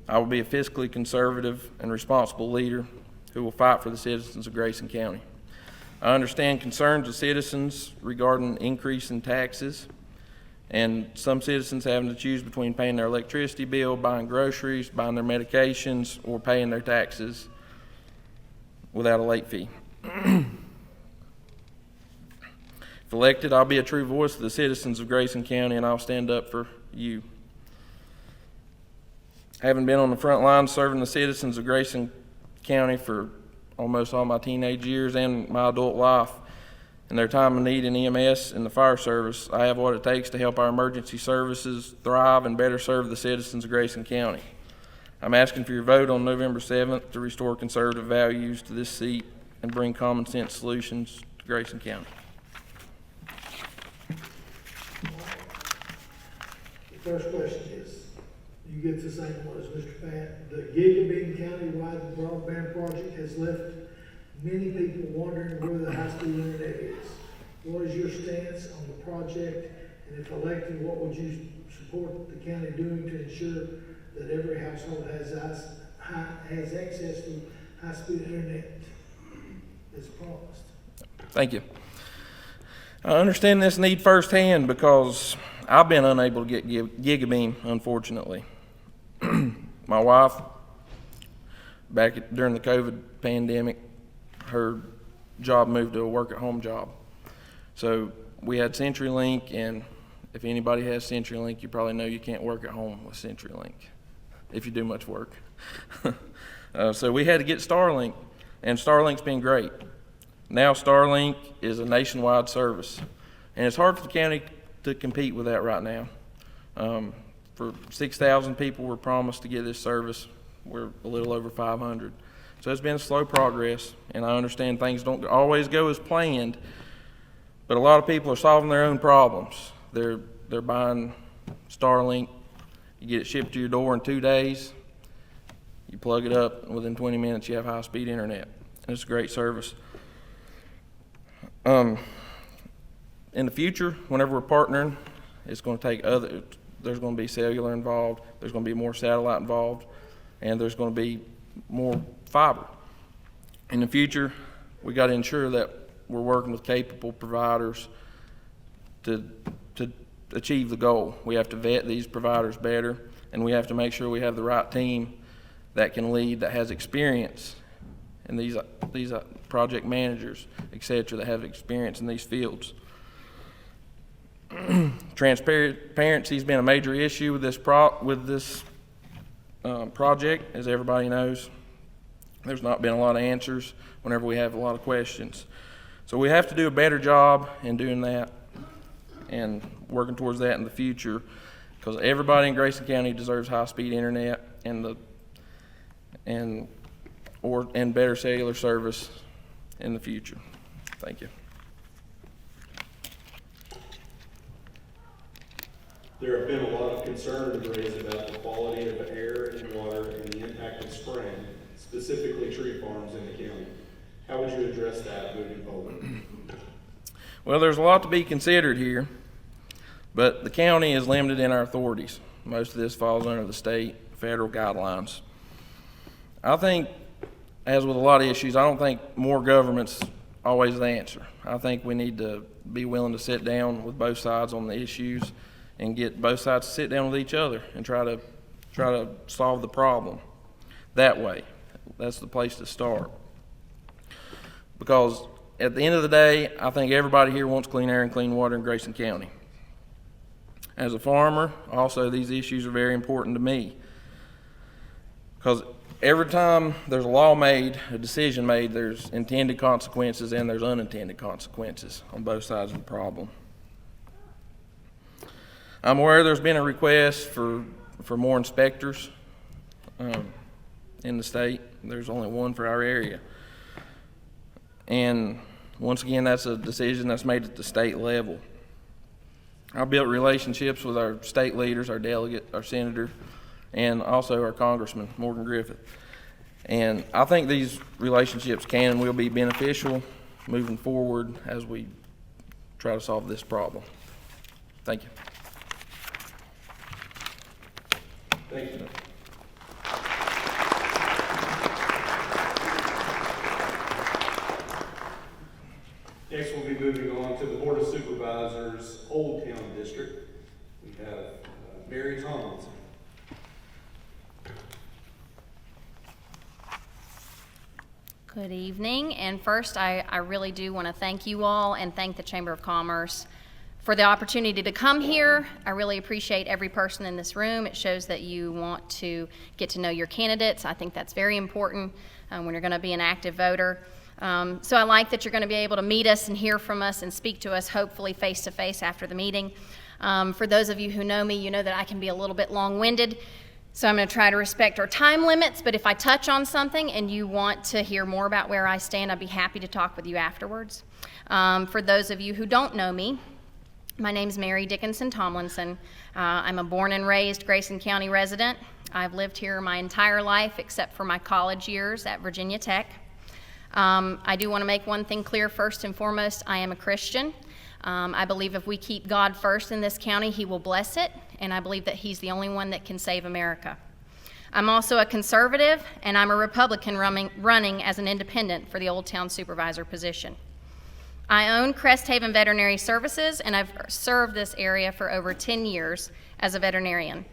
I will be a fiscally conservative and responsible leader who will fight for the citizens of Grayson County. I understand concerns of citizens regarding increase in taxes, and some citizens having to choose between paying their electricity bill, buying groceries, buying their medications, or paying their taxes without a late fee. If elected, I'll be a true voice of the citizens of Grayson County, and I'll stand up for you. Having been on the front lines serving the citizens of Grayson County for almost all my teenage years and my adult life, in their time of need in EMS and the fire service, I have what it takes to help our emergency services thrive and better serve the citizens of Grayson County. I'm asking for your vote on November 7th to restore conservative values to this seat and bring common sense solutions to Grayson County. The first question is, you get the same one as Mr. Pat. The Gigabee countywide broadband project has left many people wondering where the high-speed internet is. What is your stance on the project? And if elected, what would you support the county doing to ensure that every household has access to high-speed internet as promised? Thank you. I understand this need firsthand because I've been unable to get Gigabeam, unfortunately. My wife, during the COVID pandemic, her job moved to a work-at-home job. So we had CenturyLink, and if anybody has CenturyLink, you probably know you can't work at home with CenturyLink if you do much work. So we had to get Starlink, and Starlink's been great. Now Starlink is a nationwide service, and it's hard for the county to compete with that right now. For 6,000 people were promised to get this service. We're a little over 500. So it's been slow progress, and I understand things don't always go as planned, but a lot of people are solving their own problems. They're buying Starlink. You get it shipped to your door in 2 days. You plug it up, and within 20 minutes you have high-speed internet. And it's a great service. In the future, whenever we're partnering, it's going to take there's going to be cellular involved, there's going to be more satellite involved, and there's going to be more fiber. In the future, we got to ensure that we're working with capable providers to achieve the goal. We have to vet these providers better, and we have to make sure we have the right team that can lead, that has experience, and these project managers, et cetera, that have experience in these fields. Transparency has been a major issue with this project, as everybody knows. There's not been a lot of answers whenever we have a lot of questions. So we have to do a better job in doing that and working towards that in the future, because everybody in Grayson County deserves high-speed internet and better cellular service in the future. Thank you. There have been a lot of concerns raised about the quality of air and water and the impact of spraying, specifically tree farms in the county. How would you address that moving forward? Well, there's a lot to be considered here, but the county is limited in our authorities. Most of this falls under the state, federal guidelines. I think, as with a lot of issues, I don't think more government's always the answer. I think we need to be willing to sit down with both sides on the issues and get both sides to sit down with each other and try to solve the problem that way. That's the place to start. Because at the end of the day, I think everybody here wants clean air and clean water in Grayson County. As a farmer, also these issues are very important to me. Because every time there's a law made, a decision made, there's intended consequences and there's unintended consequences on both sides of the problem. I'm aware there's been a request for more inspectors in the state. There's only one for our area. And once again, that's a decision that's made at the state level. I built relationships with our state leaders, our delegate, our senator, and also our congressman, Morgan Griffith. And I think these relationships can and will be beneficial moving forward as we try to solve this problem. Thank you. Thank you. Next, we'll be moving on to the Board of Supervisors, Old Town District. We have Mary Tomlinson. Good evening, and first I really do want to thank you all and thank the Chamber of Commerce for the opportunity to come here. I really appreciate every person in this room. It shows that you want to get to know your candidates. I think that's very important when you're going to be an active voter. So I like that you're going to be able to meet us and hear from us and speak to us, hopefully face to face after the meeting. For those of you who know me, you know that I can be a little bit long-winded. So I'm going to try to respect our time limits, but if I touch on something and you want to hear more about where I stand, I'd be happy to talk with you afterwards. For those of you who don't know me, my name is Mary Dickinson Tomlinson. I'm a born and raised Grayson County resident. I've lived here my entire life except for my college years at Virginia Tech. I do want to make one thing clear first and foremost. I am a Christian. I believe if we keep God first in this county, He will bless it, and I believe that He's the only one that can save America. I'm also a conservative, and I'm a Republican running as an independent for the Old Town Supervisor position. I own Crest Haven Veterinary Services, and I've served this area for over 10 years as a veterinarian.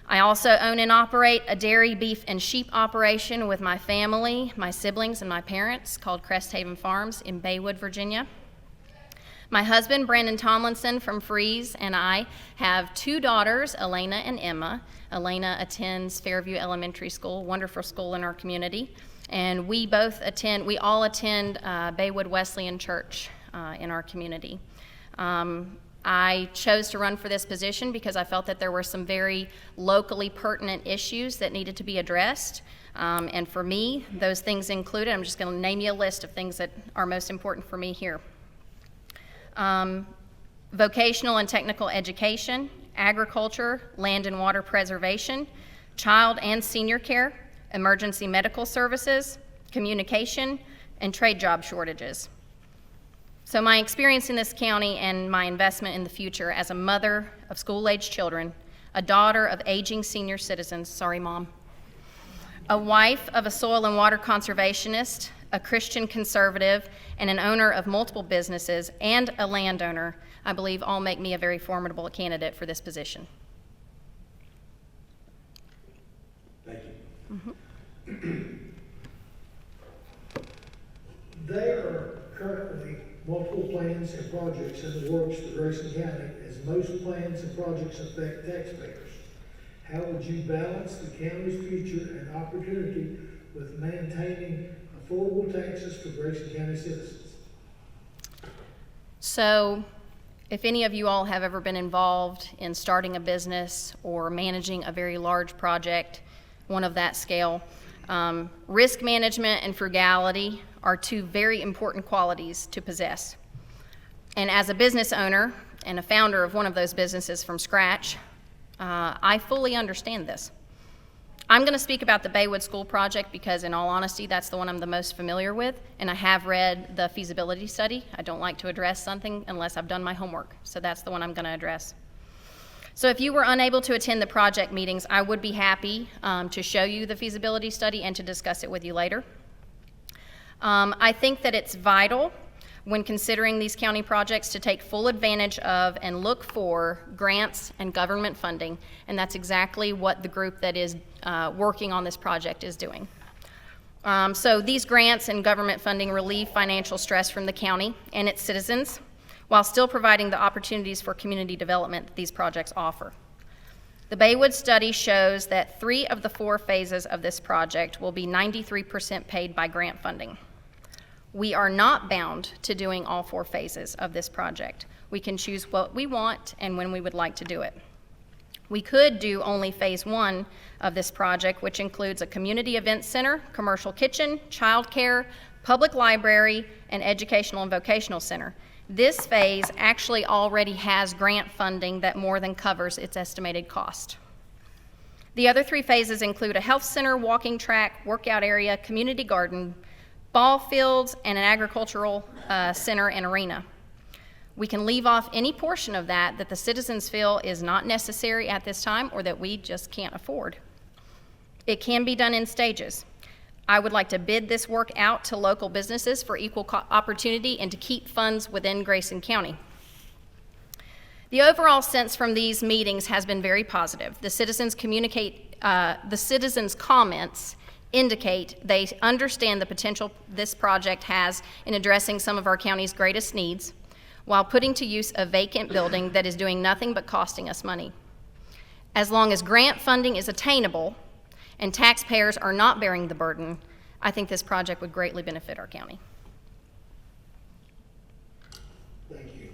I also own and operate a dairy, beef, and sheep operation with my family, my siblings, and my parents called Crest Haven Farms in Baywood, Virginia. My husband, Brandon Tomlinson from Freeze, and I have 2 daughters, Elena and Emma. Elena attends Fairview Elementary School, wonderful school in our community. And we all attend Baywood Wesleyan Church in our community. I chose to run for this position because I felt that there were some very locally pertinent issues that needed to be addressed. And for me, those things included, I'm just going to name you a list of things that are most important for me here. Vocational and technical education, agriculture, land and water preservation, child and senior care, emergency medical services, communication, and trade job shortages. So my experience in this county and my investment in the future as a mother of school-aged children, a daughter of aging senior citizens, sorry mom, a wife of a soil and water conservationist, a Christian conservative, and an owner of multiple businesses, and a landowner, I believe all make me a very formidable candidate for this position. Thank you. There are currently multiple plans and projects in the works for Grayson County, as most plans and projects affect taxpayers. How would you balance the county's future and opportunity with maintaining affordable taxes for Grayson County citizens? So, if any of you all have ever been involved in starting a business or managing a very large project, one of that scale, risk management and frugality are 2 very important qualities to possess. And as a business owner and a founder of one of those businesses from scratch, I fully understand this. I'm going to speak about the Baywood School project because, in all honesty, that's the one I'm the most familiar with, and I have read the feasibility study. I don't like to address something unless I've done my homework, so that's the one I'm going to address. So if you were unable to attend the project meetings, I would be happy to show you the feasibility study and to discuss it with you later. I think that it's vital when considering these county projects to take full advantage of and look for grants and government funding, and that's exactly what the group that is working on this project is doing. So these grants and government funding relieve financial stress from the county and its citizens while still providing the opportunities for community development that these projects offer. The Baywood study shows that 3 of the 4 phases of this project will be 93% paid by grant funding. We are not bound to doing all 4 phases of this project. We can choose what we want and when we would like to do it. We could do only phase 1 of this project, which includes a community event center, commercial kitchen, childcare, public library, and educational and vocational center. This phase actually already has grant funding that more than covers its estimated cost. The other 3 phases include a health center, walking track, workout area, community garden, ball fields, and an agricultural center and arena. We can leave off any portion of that the citizens feel is not necessary at this time or that we just can't afford. It can be done in stages. I would like to bid this work out to local businesses for equal opportunity and to keep funds within Grayson County. The overall sense from these meetings has been very positive. The citizens comments indicate they understand the potential this project has in addressing some of our county's greatest needs, while putting to use a vacant building that is doing nothing but costing us money. As long as grant funding is attainable and taxpayers are not bearing the burden, I think this project would greatly benefit our county. Thank you.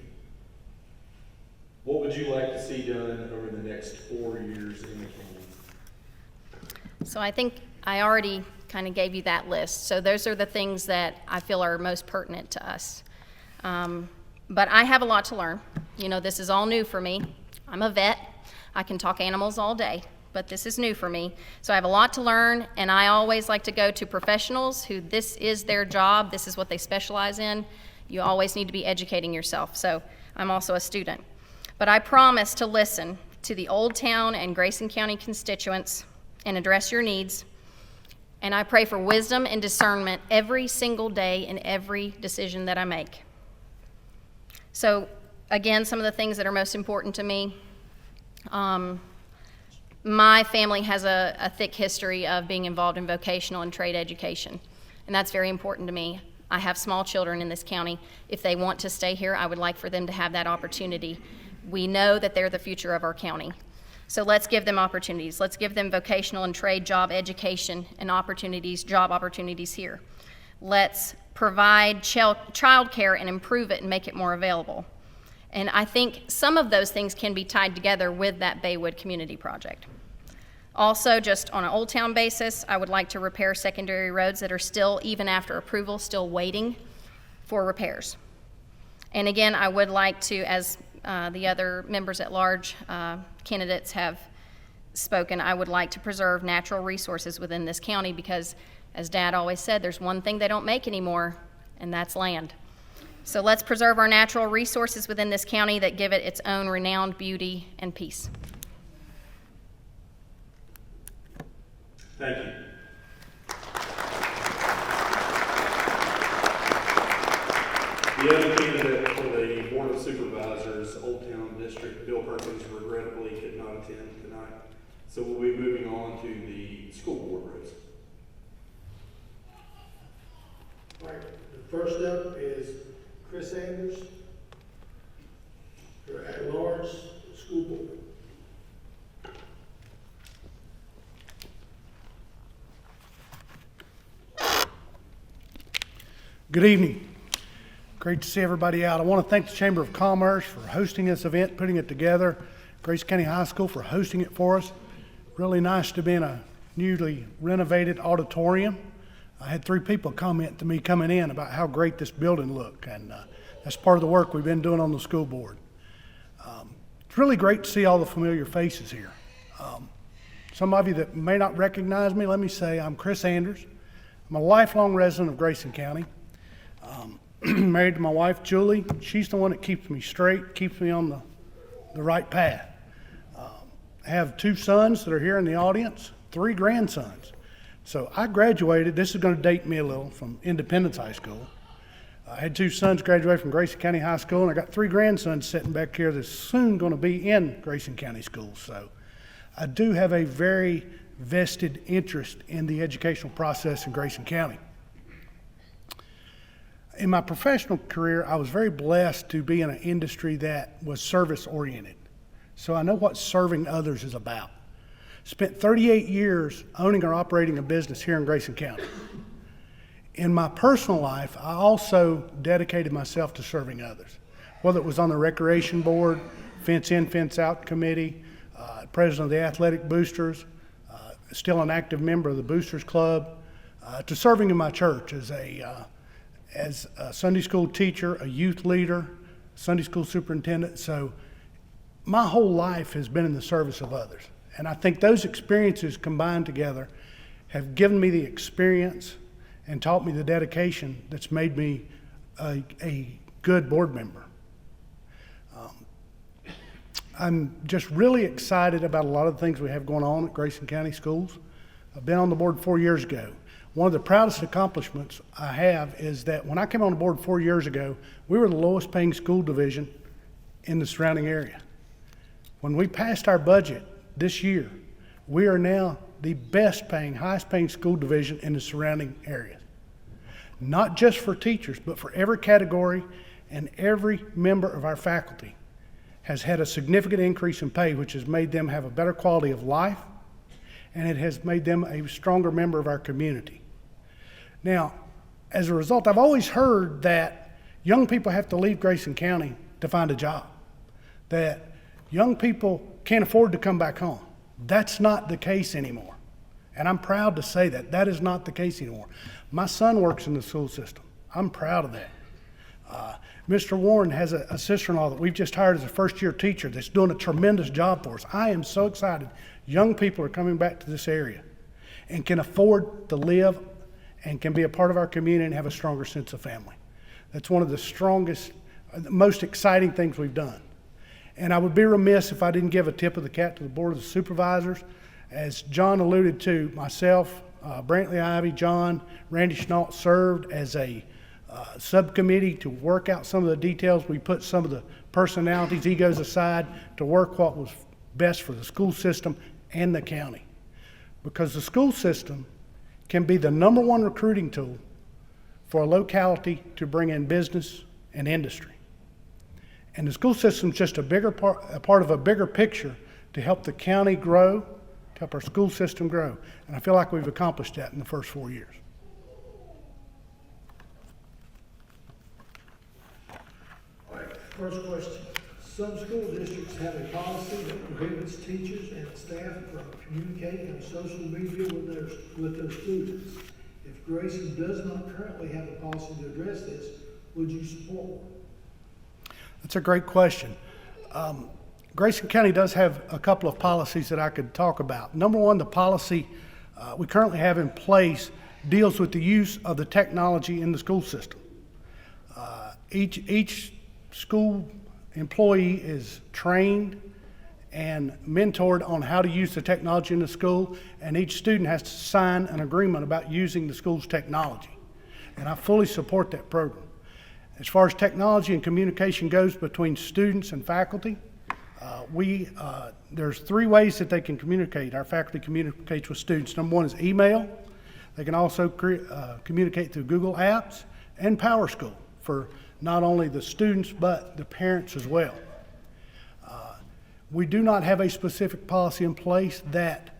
What would you like to see done over the next 4 years in the county? So I think I already kind of gave you that list. So those are the things that I feel are most pertinent to us. But I have a lot to learn. You know, this is all new for me. I'm a vet. I can talk animals all day, but this is new for me. So I have a lot to learn, and I always like to go to professionals who this is their job, this is what they specialize in. You always need to be educating yourself. So I'm also a student. But I promise to listen to the Old Town and Grayson County constituents and address your needs. And I pray for wisdom and discernment every single day in every decision that I make. So again, some of the things that are most important to me. My family has a thick history of being involved in vocational and trade education, and that's very important to me. I have small children in this county. If they want to stay here, I would like for them to have that opportunity. We know that they're the future of our county. So let's give them opportunities. Let's give them vocational and trade job education and opportunities, job opportunities here. Let's provide child care and improve it and make it more available. And I think some of those things can be tied together with that Baywood Community Project. Also, just on an Old Town basis, I would like to repair secondary roads that are still, even after approval, still waiting for repairs. And again, I would like to, as the other members at large candidates have spoken, I would like to preserve natural resources within this county because, as Dad always said, there's one thing they don't make anymore, and that's land. So let's preserve our natural resources within this county that give it its own renowned beauty and peace. Thank you. The other candidate for the Board of Supervisors, Old Town District, Bill Perkins, regrettably could not attend tonight. So we'll be moving on to the school board race. All right, the first up is Chris Sanders, for at-large school board. Good evening. Great to see everybody out. I want to thank the Chamber of Commerce for hosting this event, putting it together. Grayson County High School for hosting it for us. Really nice to be in a newly renovated auditorium. I had 3 people comment to me coming in about how great this building looked, and that's part of the work we've been doing on the school board. It's really great to see all the familiar faces here. Some of you that may not recognize me, let me say I'm Chris Sanders. I'm a lifelong resident of Grayson County. Married to my wife, Julie. She's the one that keeps me straight, keeps me on the right path. I have 2 sons that are here in the audience, 3 grandsons. So I graduated, this is going to date me a little, from Independence High School. I had 2 sons graduate from Grayson County High School, and I got 3 grandsons sitting back here that's soon going to be in Grayson County schools. So I do have a very vested interest in the educational process in Grayson County. In my professional career, I was very blessed to be in an industry that was service-oriented. So I know what serving others is about. Spent 38 years owning or operating a business here in Grayson County. In my personal life, I also dedicated myself to serving others, whether it was on the recreation board, fence in, fence out committee, president of the athletic boosters, still an active member of the Boosters Club, to serving in my church as a Sunday school teacher, a youth leader, Sunday school superintendent. So my whole life has been in the service of others. And I think those experiences combined together have given me the experience and taught me the dedication that's made me a good board member. I'm just really excited about a lot of the things we have going on at Grayson County Schools. I've been on the board 4 years ago. One of the proudest accomplishments I have is that when I came on the board 4 years ago, we were the lowest paying school division in the surrounding area. When we passed our budget this year, we are now the best paying, highest paying school division in the surrounding area. Not just for teachers, but for every category, and every member of our faculty has had a significant increase in pay, which has made them have a better quality of life, and it has made them a stronger member of our community. Now, as a result, I've always heard that young people have to leave Grayson County to find a job, that young people can't afford to come back home. That's not the case anymore. And I'm proud to say that. That is not the case anymore. My son works in the school system. I'm proud of that. Mr. Warren has a sister-in-law that we've just hired as a first-year teacher that's doing a tremendous job for us. I am so excited. Young people are coming back to this area and can afford to live and can be a part of our community and have a stronger sense of family. That's one of the strongest, most exciting things we've done. And I would be remiss if I didn't give a tip of the cap to the Board of Supervisors. As John alluded to, myself, Brantley Ivy, John, Randy Schnault served as a subcommittee to work out some of the details. We put some of the personalities, egos aside to work what was best for the school system and the county. Because the school system can be the #1 recruiting tool for a locality to bring in business and industry. And the school system is just a part of a bigger picture to help the county grow, to help our school system grow. And I feel like we've accomplished that in the first 4 years. First question. Some school districts have a policy that prohibits teachers and staff from communicating on social media with their students. If Grayson does not currently have a policy to address this, would you support one? That's a great question. Grayson County does have a couple of policies that I could talk about. #1, the policy we currently have in place deals with the use of the technology in the school system. Each school employee is trained and mentored on how to use the technology in the school, and each student has to sign an agreement about using the school's technology. And I fully support that program. As far as technology and communication goes between students and faculty, there's 3 ways that they can communicate. Our faculty communicates with students. #1 is email. They can also communicate through Google Apps and PowerSchool for not only the students but the parents as well. We do not have a specific policy in place that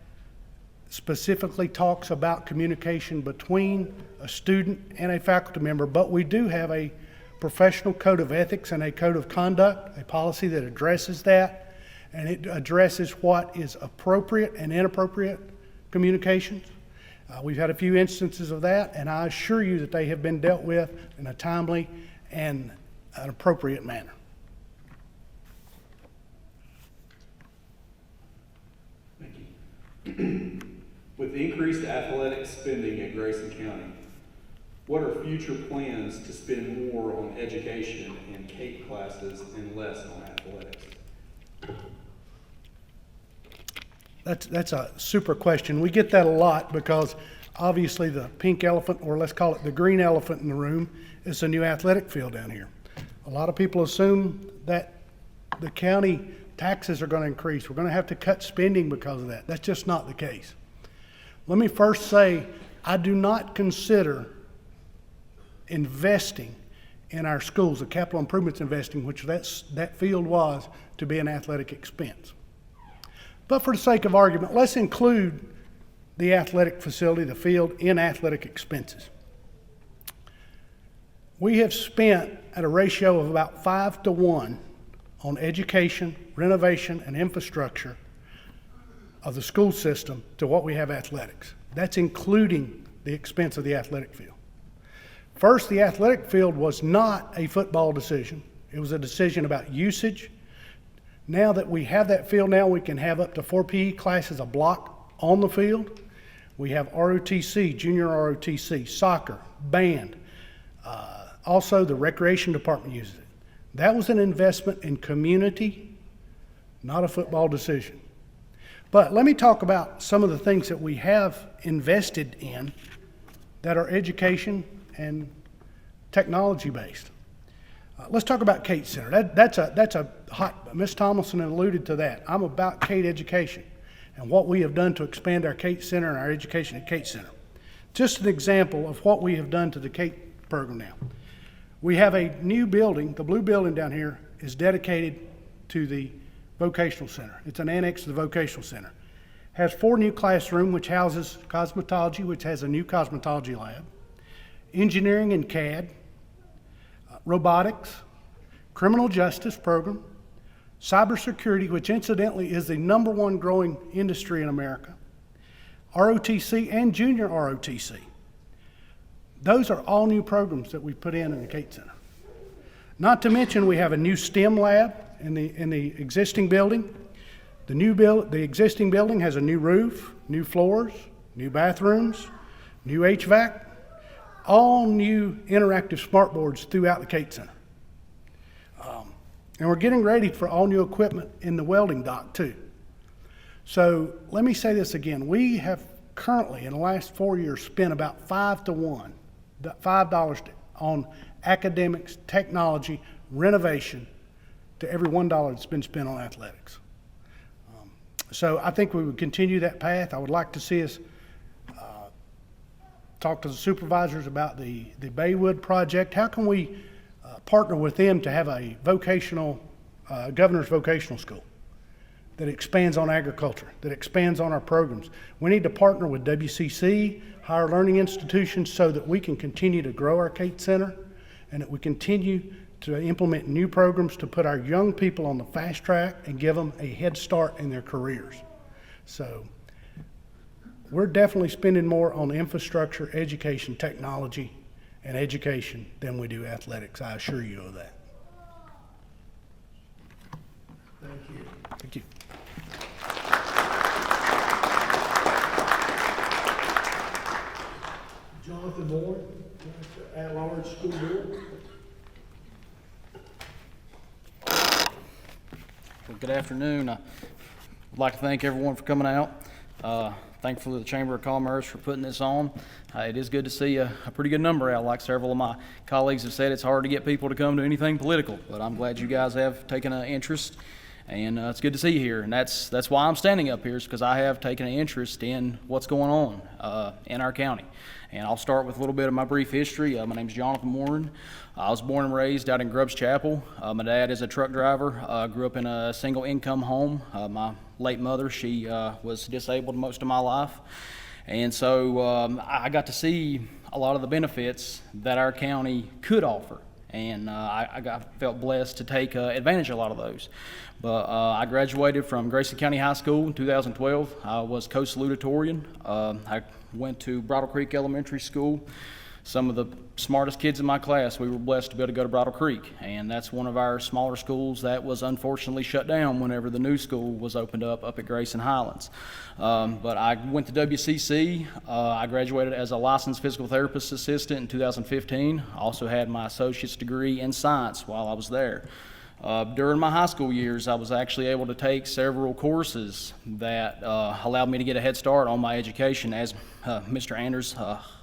specifically talks about communication between a student and a faculty member, but we do have a professional code of ethics and a code of conduct, a policy that addresses that, and it addresses what is appropriate and inappropriate communications. We've had a few instances of that, and I assure you that they have been dealt with in a timely and an appropriate manner. Thank you. With the increased athletic spending at Grayson County, what are future plans to spend more on education and CAPE classes and less on athletics? That's a super question. We get that a lot because obviously the pink elephant, or let's call it the green elephant in the room, is the new athletic field down here. A lot of people assume that the county taxes are going to increase. We're going to have to cut spending because of that. That's just not the case. Let me first say, I do not consider investing in our schools, the capital improvements investing, which that field was, to be an athletic expense. But for the sake of argument, let's include the athletic facility, the field, in athletic expenses. We have spent at a ratio of about 5-to-1 on education, renovation, and infrastructure of the school system to what we have athletics. That's including the expense of the athletic field. First, the athletic field was not a football decision. It was a decision about usage. Now that we have that field now, we can have up to 4 PE classes a block on the field. We have ROTC, junior ROTC, soccer, band. Also, the recreation department uses it. That was an investment in community, not a football decision. But let me talk about some of the things that we have invested in that are education and technology based. Let's talk about Kate Center. That's a hot, Ms. Tomlinson alluded to that. I'm about Kate education and what we have done to expand our Kate Center and our education at Kate Center. Just an example of what we have done to the Kate program now. We have a new building. The blue building down here is dedicated to the vocational center. It's an annex to the vocational center. Has 4 new classrooms, which houses cosmetology, which has a new cosmetology lab, engineering and CAD, robotics, criminal justice program, cybersecurity, which incidentally is the #1 growing industry in America. ROTC and junior ROTC. Those are all new programs that we put in the Cates Center. Not to mention we have a new STEM lab in the existing building. The existing building has a new roof, new floors, new bathrooms, new HVAC, all new interactive smart boards throughout the Cates Center. And we're getting ready for all new equipment in the welding dock too. So let me say this again. We have currently, in the last 4 years, spent about 5 to 1, $5 on academics, technology, renovation to every $1 that's been spent on athletics. So I think we would continue that path. I would like to see us talk to the supervisors about the Baywood project. How can we partner with them to have a vocational, governor's vocational school that expands on agriculture, that expands on our programs? We need to partner with WCC, higher learning institutions, so that we can continue to grow our Cates Center and that we continue to implement new programs to put our young people on the fast track and give them a head start in their careers. So we're definitely spending more on infrastructure, education, technology, and education than we do athletics. I assure you of that. Thank you. Thank you. Jonathan Moore, at-large school board. Well, good afternoon. I'd like to thank everyone for coming out. Thankful to the Chamber of Commerce for putting this on. It is good to see a pretty good number out. Like several of my colleagues have said, it's hard to get people to come to anything political, but I'm glad you guys have taken an interest, and it's good to see you here. And that's why I'm standing up here, is because I have taken an interest in what's going on in our county. And I'll start with a little bit of my brief history. My name is Jonathan Warren. I was born and raised out in Grubbs Chapel. My dad is a truck driver. Grew up in a single income home. My late mother, she was disabled most of my life. And so I got to see a lot of the benefits that our county could offer. And I felt blessed to take advantage of a lot of those. But I graduated from Grayson County High School in 2012. I was co-salutatorian. I went to Bridle Creek Elementary School. Some of the smartest kids in my class, we were blessed to be able to go to Bridle Creek. And that's one of our smaller schools that was unfortunately shut down whenever the new school was opened up at Grayson Highlands. But I went to WCC. I graduated as a licensed physical therapist assistant in 2015. I also had my associate's degree in science while I was there. During my high school years, I was actually able to take several courses that allowed me to get a head start on my education, as Mr. Anders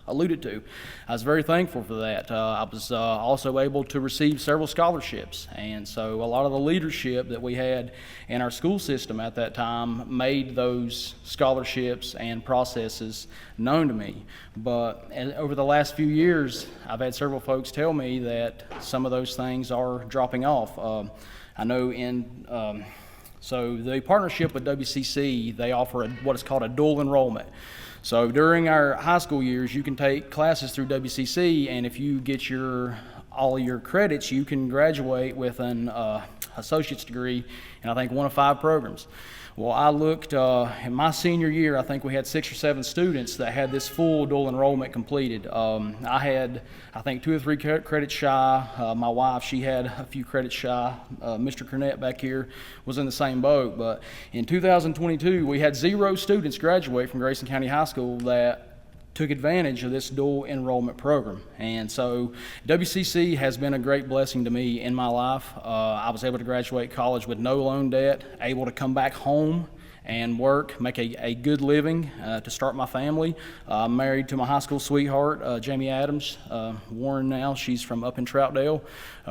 alluded to. I was very thankful for that. I was also able to receive several scholarships, and so a lot of the leadership that we had in our school system at that time made those scholarships and processes known to me. But over the last few years, I've had several folks tell me that some of those things are dropping off. I know so the partnership with WCC, they offer what is called a dual enrollment. So during our high school years, you can take classes through WCC, and if you get all of your credits, you can graduate with an associate's degree in, I think, one of 5 programs. Well, I looked, in my senior year, I think we had 6 or 7 students that had this full dual enrollment completed. I had, I think, 2 or 3 credits shy. My wife, she had a few credits shy. Mr. Cornett back here was in the same boat. But in 2022, we had 0 students graduate from Grayson County High School that took advantage of this dual enrollment program. And so WCC has been a great blessing to me in my life. I was able to graduate college with no loan debt, able to come back home and work, make a good living to start my family. I'm married to my high school sweetheart, Jamie Adams, Warren now. She's from up in Troutdale.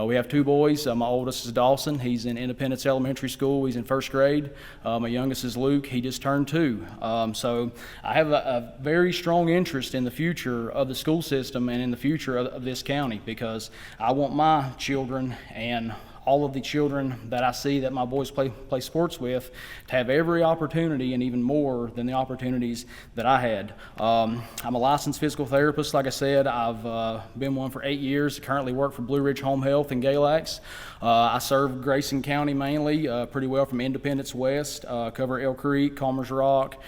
We have 2 boys. My oldest is Dawson. He's in Independence Elementary School. He's in 1st grade. My youngest is Luke. He just turned 2. So I have a very strong interest in the future of the school system and in the future of this county, because I want my children and all of the children that I see that my boys play sports with to have every opportunity, and even more than the opportunities that I had. I'm a licensed physical therapist. Like I said, I've been one for 8 years. I currently work for Blue Ridge Home Health in Galax. I serve Grayson County mainly, pretty well from Independence West, cover Elk Creek, Calmers Rock,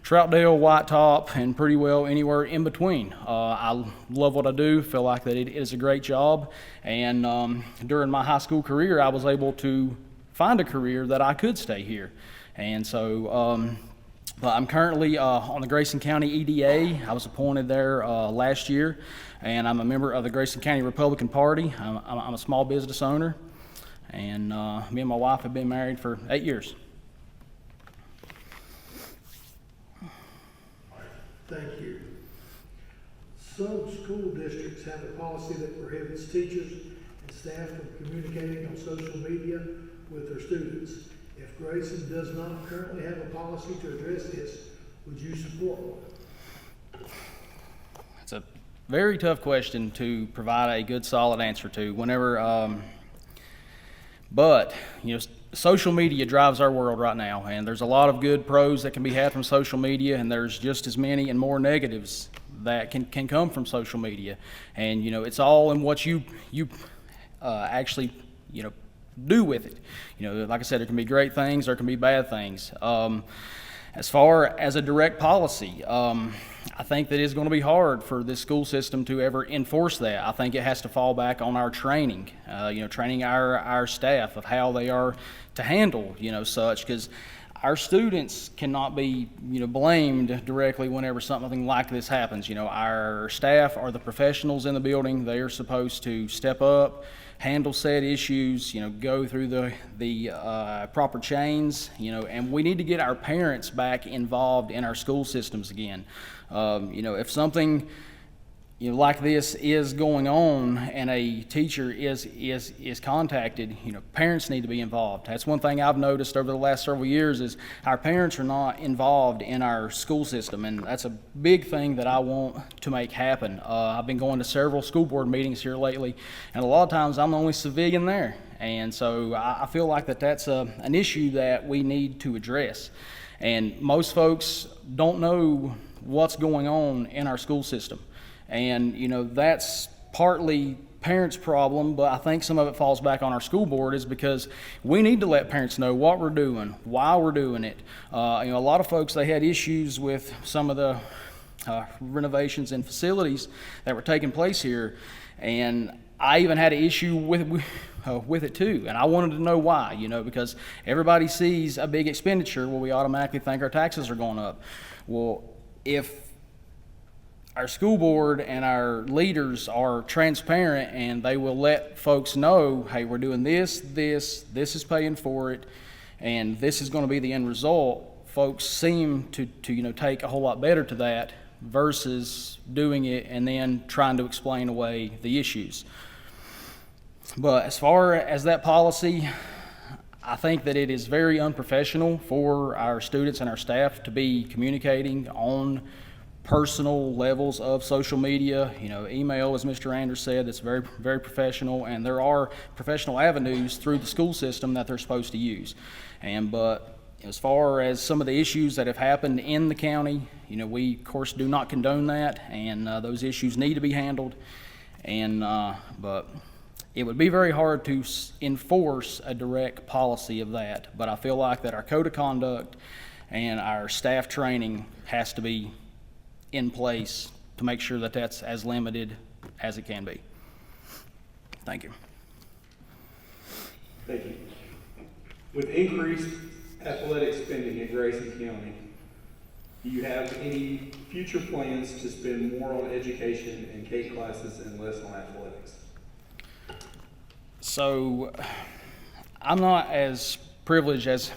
Troutdale, White Top, and pretty well anywhere in between. I love what I do, feel like that it is a great job, and during my high school career, I was able to find a career that I could stay here. And so but I'm currently on the Grayson County EDA. I was appointed there last year, and I'm a member of the Grayson County Republican Party. I'm a small business owner, and me and my wife have been married for 8 years. Thank you. Some school districts have a policy that prohibits teachers and staff from communicating on social media with their students. If Grayson does not currently have a policy to address this, would you support one? It's a very tough question to provide a good, solid answer to. But you know, social media drives our world right now, and there's a lot of good pros that can be had from social media, and there's just as many and more negatives that can come from social media. And you know, it's all in what you actually do with it. You know, like I said, there can be great things, there can be bad things. As far as a direct policy, I think that it's going to be hard for this school system to ever enforce that. I think it has to fall back on our training, training our staff of how they are to handle, such, because our students cannot be, blamed directly whenever something like this happens. Our staff are the professionals in the building. They are supposed to step up, handle said issues, go through the proper chains, and we need to get our parents back involved in our school systems again. If something like this is going on and a teacher is contacted, parents need to be involved. That's one thing I've noticed over the last several years is our parents are not involved in our school system, and that's a big thing that I want to make happen. I've been going to several school board meetings here lately, and a lot of times I'm the only civilian there, and so I feel like that's an issue that we need to address. And most folks don't know what's going on in our school system. And, that's partly parents' problem, but I think some of it falls back on our school board is because we need to let parents know what we're doing, why we're doing it. A lot of folks, they had issues with some of the renovations and facilities that were taking place here, and I even had an issue with it too, and I wanted to know why, because everybody sees a big expenditure, well, we automatically think our taxes are going up. Well, if our school board and our leaders are transparent and they will let folks know, hey, we're doing this is paying for it, and this is going to be the end result, folks seem to take a whole lot better to that versus doing it and then trying to explain away the issues. But as far as that policy, I think that it is very unprofessional for our students and our staff to be communicating on personal levels of social media. Email, as Mr. Anders said, that's very, very professional, and there are professional avenues through the school system that they're supposed to use. But as far as some of the issues that have happened in the county, we of course do not condone that, and those issues need to be handled. But it would be very hard to enforce a direct policy of that. But I feel like that our code of conduct and our staff training has to be in place to make sure that that's as limited as it can be. Thank you. Thank you. With increased athletic spending in Grayson County, do you have any future plans to spend more on education and K classes and less on athletics? So I'm not as privileged as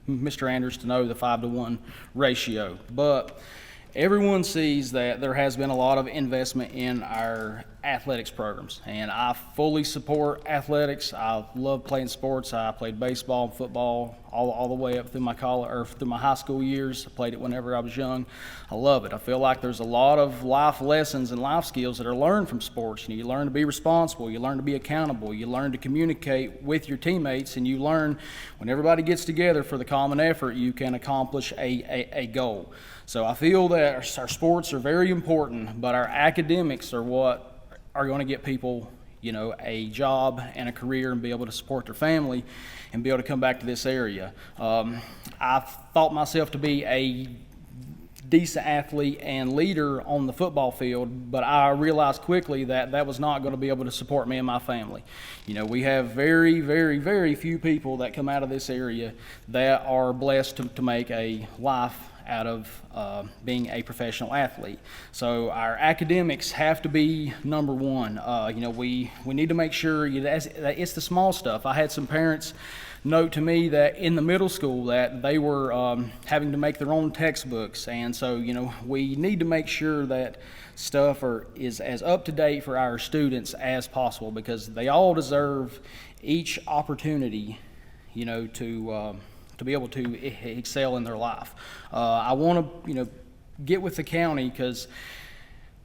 Mr. Anders to know the 5-to-1 ratio, but everyone sees that there has been a lot of investment in our athletics programs, and I fully support athletics. I love playing sports. I played baseball, football, all the way up through my through my high school years. I played it whenever I was young. I love it. I feel like there's a lot of life lessons and life skills that are learned from sports. You learn to be responsible. You learn to be accountable. You learn to communicate with your teammates, and you learn when everybody gets together for the common effort, you can accomplish a goal. So I feel that our sports are very important, but our academics are what are going to get people, a job and a career and be able to support their family and be able to come back to this area. I've thought myself to be a decent athlete and leader on the football field, but I realized quickly that that was not going to be able to support me and my family. You know, we have very, very, very few people that come out of this area that are blessed to make a life out of being a professional athlete. So our academics have to be number one. You know, we need to make sure that it's the small stuff. I had some parents note to me that in the middle school that they were having to make their own textbooks, and so, you know, we need to make sure that stuff is as up to date for our students as possible, because they all deserve each opportunity, you know, to be able to excel in their life. I want to, you know, get with the county, because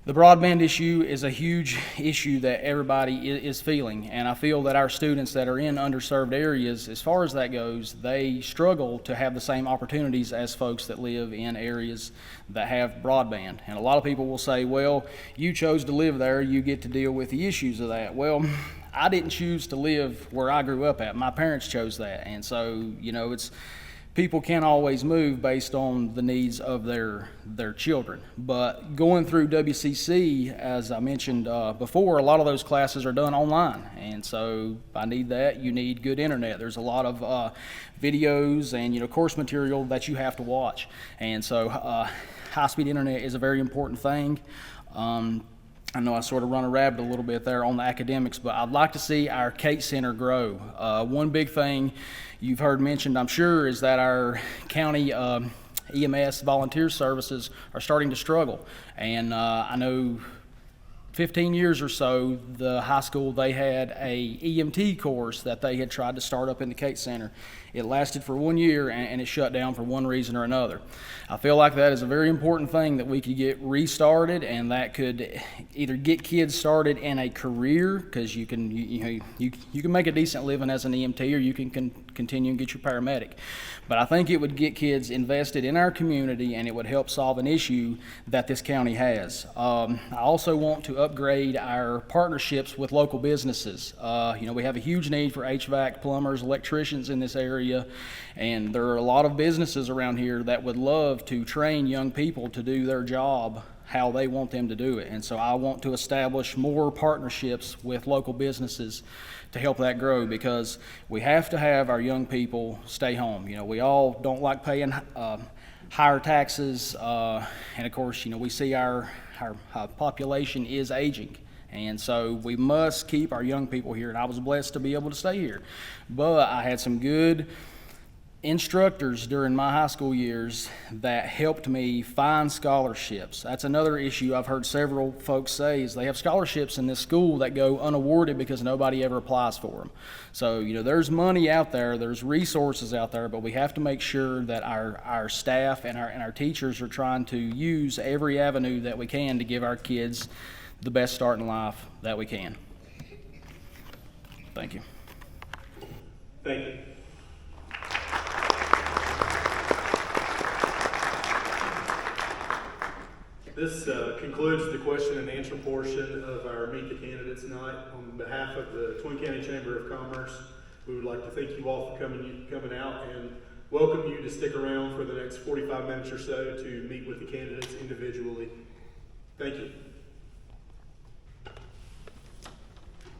the broadband issue is a huge issue that everybody is feeling, and I feel that our students that are in underserved areas, as far as that goes, they struggle to have the same opportunities as folks that live in areas that have broadband. And a lot of people will say, well, you chose to live there, you get to deal with the issues of that. Well, I didn't choose to live where I grew up at. My parents chose that, and so, you know, people can't always move based on the needs of their children. But going through WCC, as I mentioned before, a lot of those classes are done online, and so I need that. You need good internet. There's a lot of videos and, you know, course material that you have to watch, and so high-speed internet is a very important thing. I know I sort of run a rabbit a little bit there on the academics, but I'd like to see our Kate Center grow. One big thing you've heard mentioned, I'm sure, is that our county EMS volunteer services are starting to struggle. And I know 15 years or so, the high school, they had a EMT course that they had tried to start up in the Kate Center. It lasted for 1 year, and it shut down for one reason or another. I feel like that is a very important thing that we could get restarted, and that could either get kids started in a career, because you can make a decent living as an EMT, or you can continue and get your paramedic. But I think it would get kids invested in our community, and it would help solve an issue that this county has. I also want to upgrade our partnerships with local businesses. You know, we have a huge need for HVAC, plumbers, electricians in this area, and there are a lot of businesses around here that would love to train young people to do their job how they want them to do it. And so I want to establish more partnerships with local businesses to help that grow, because we have to have our young people stay home. You know, we all don't like paying higher taxes, and of course, you know, we see our population is aging. And so we must keep our young people here, and I was blessed to be able to stay here. But I had some good instructors during my high school years that helped me find scholarships. That's another issue I've heard several folks say, is they have scholarships in this school that go unawarded because nobody ever applies for them. So, you know, there's money out there, there's resources out there, but we have to make sure that our staff and our teachers are trying to use every avenue that we can to give our kids the best start in life that we can. Thank you. Thank you. This concludes the question and answer portion of our Meet the Candidates night. On behalf of the Twin County Chamber of Commerce, we would like to thank you all for coming out and welcome you to stick around for the next 45 minutes or so to meet with the candidates individually. Thank you.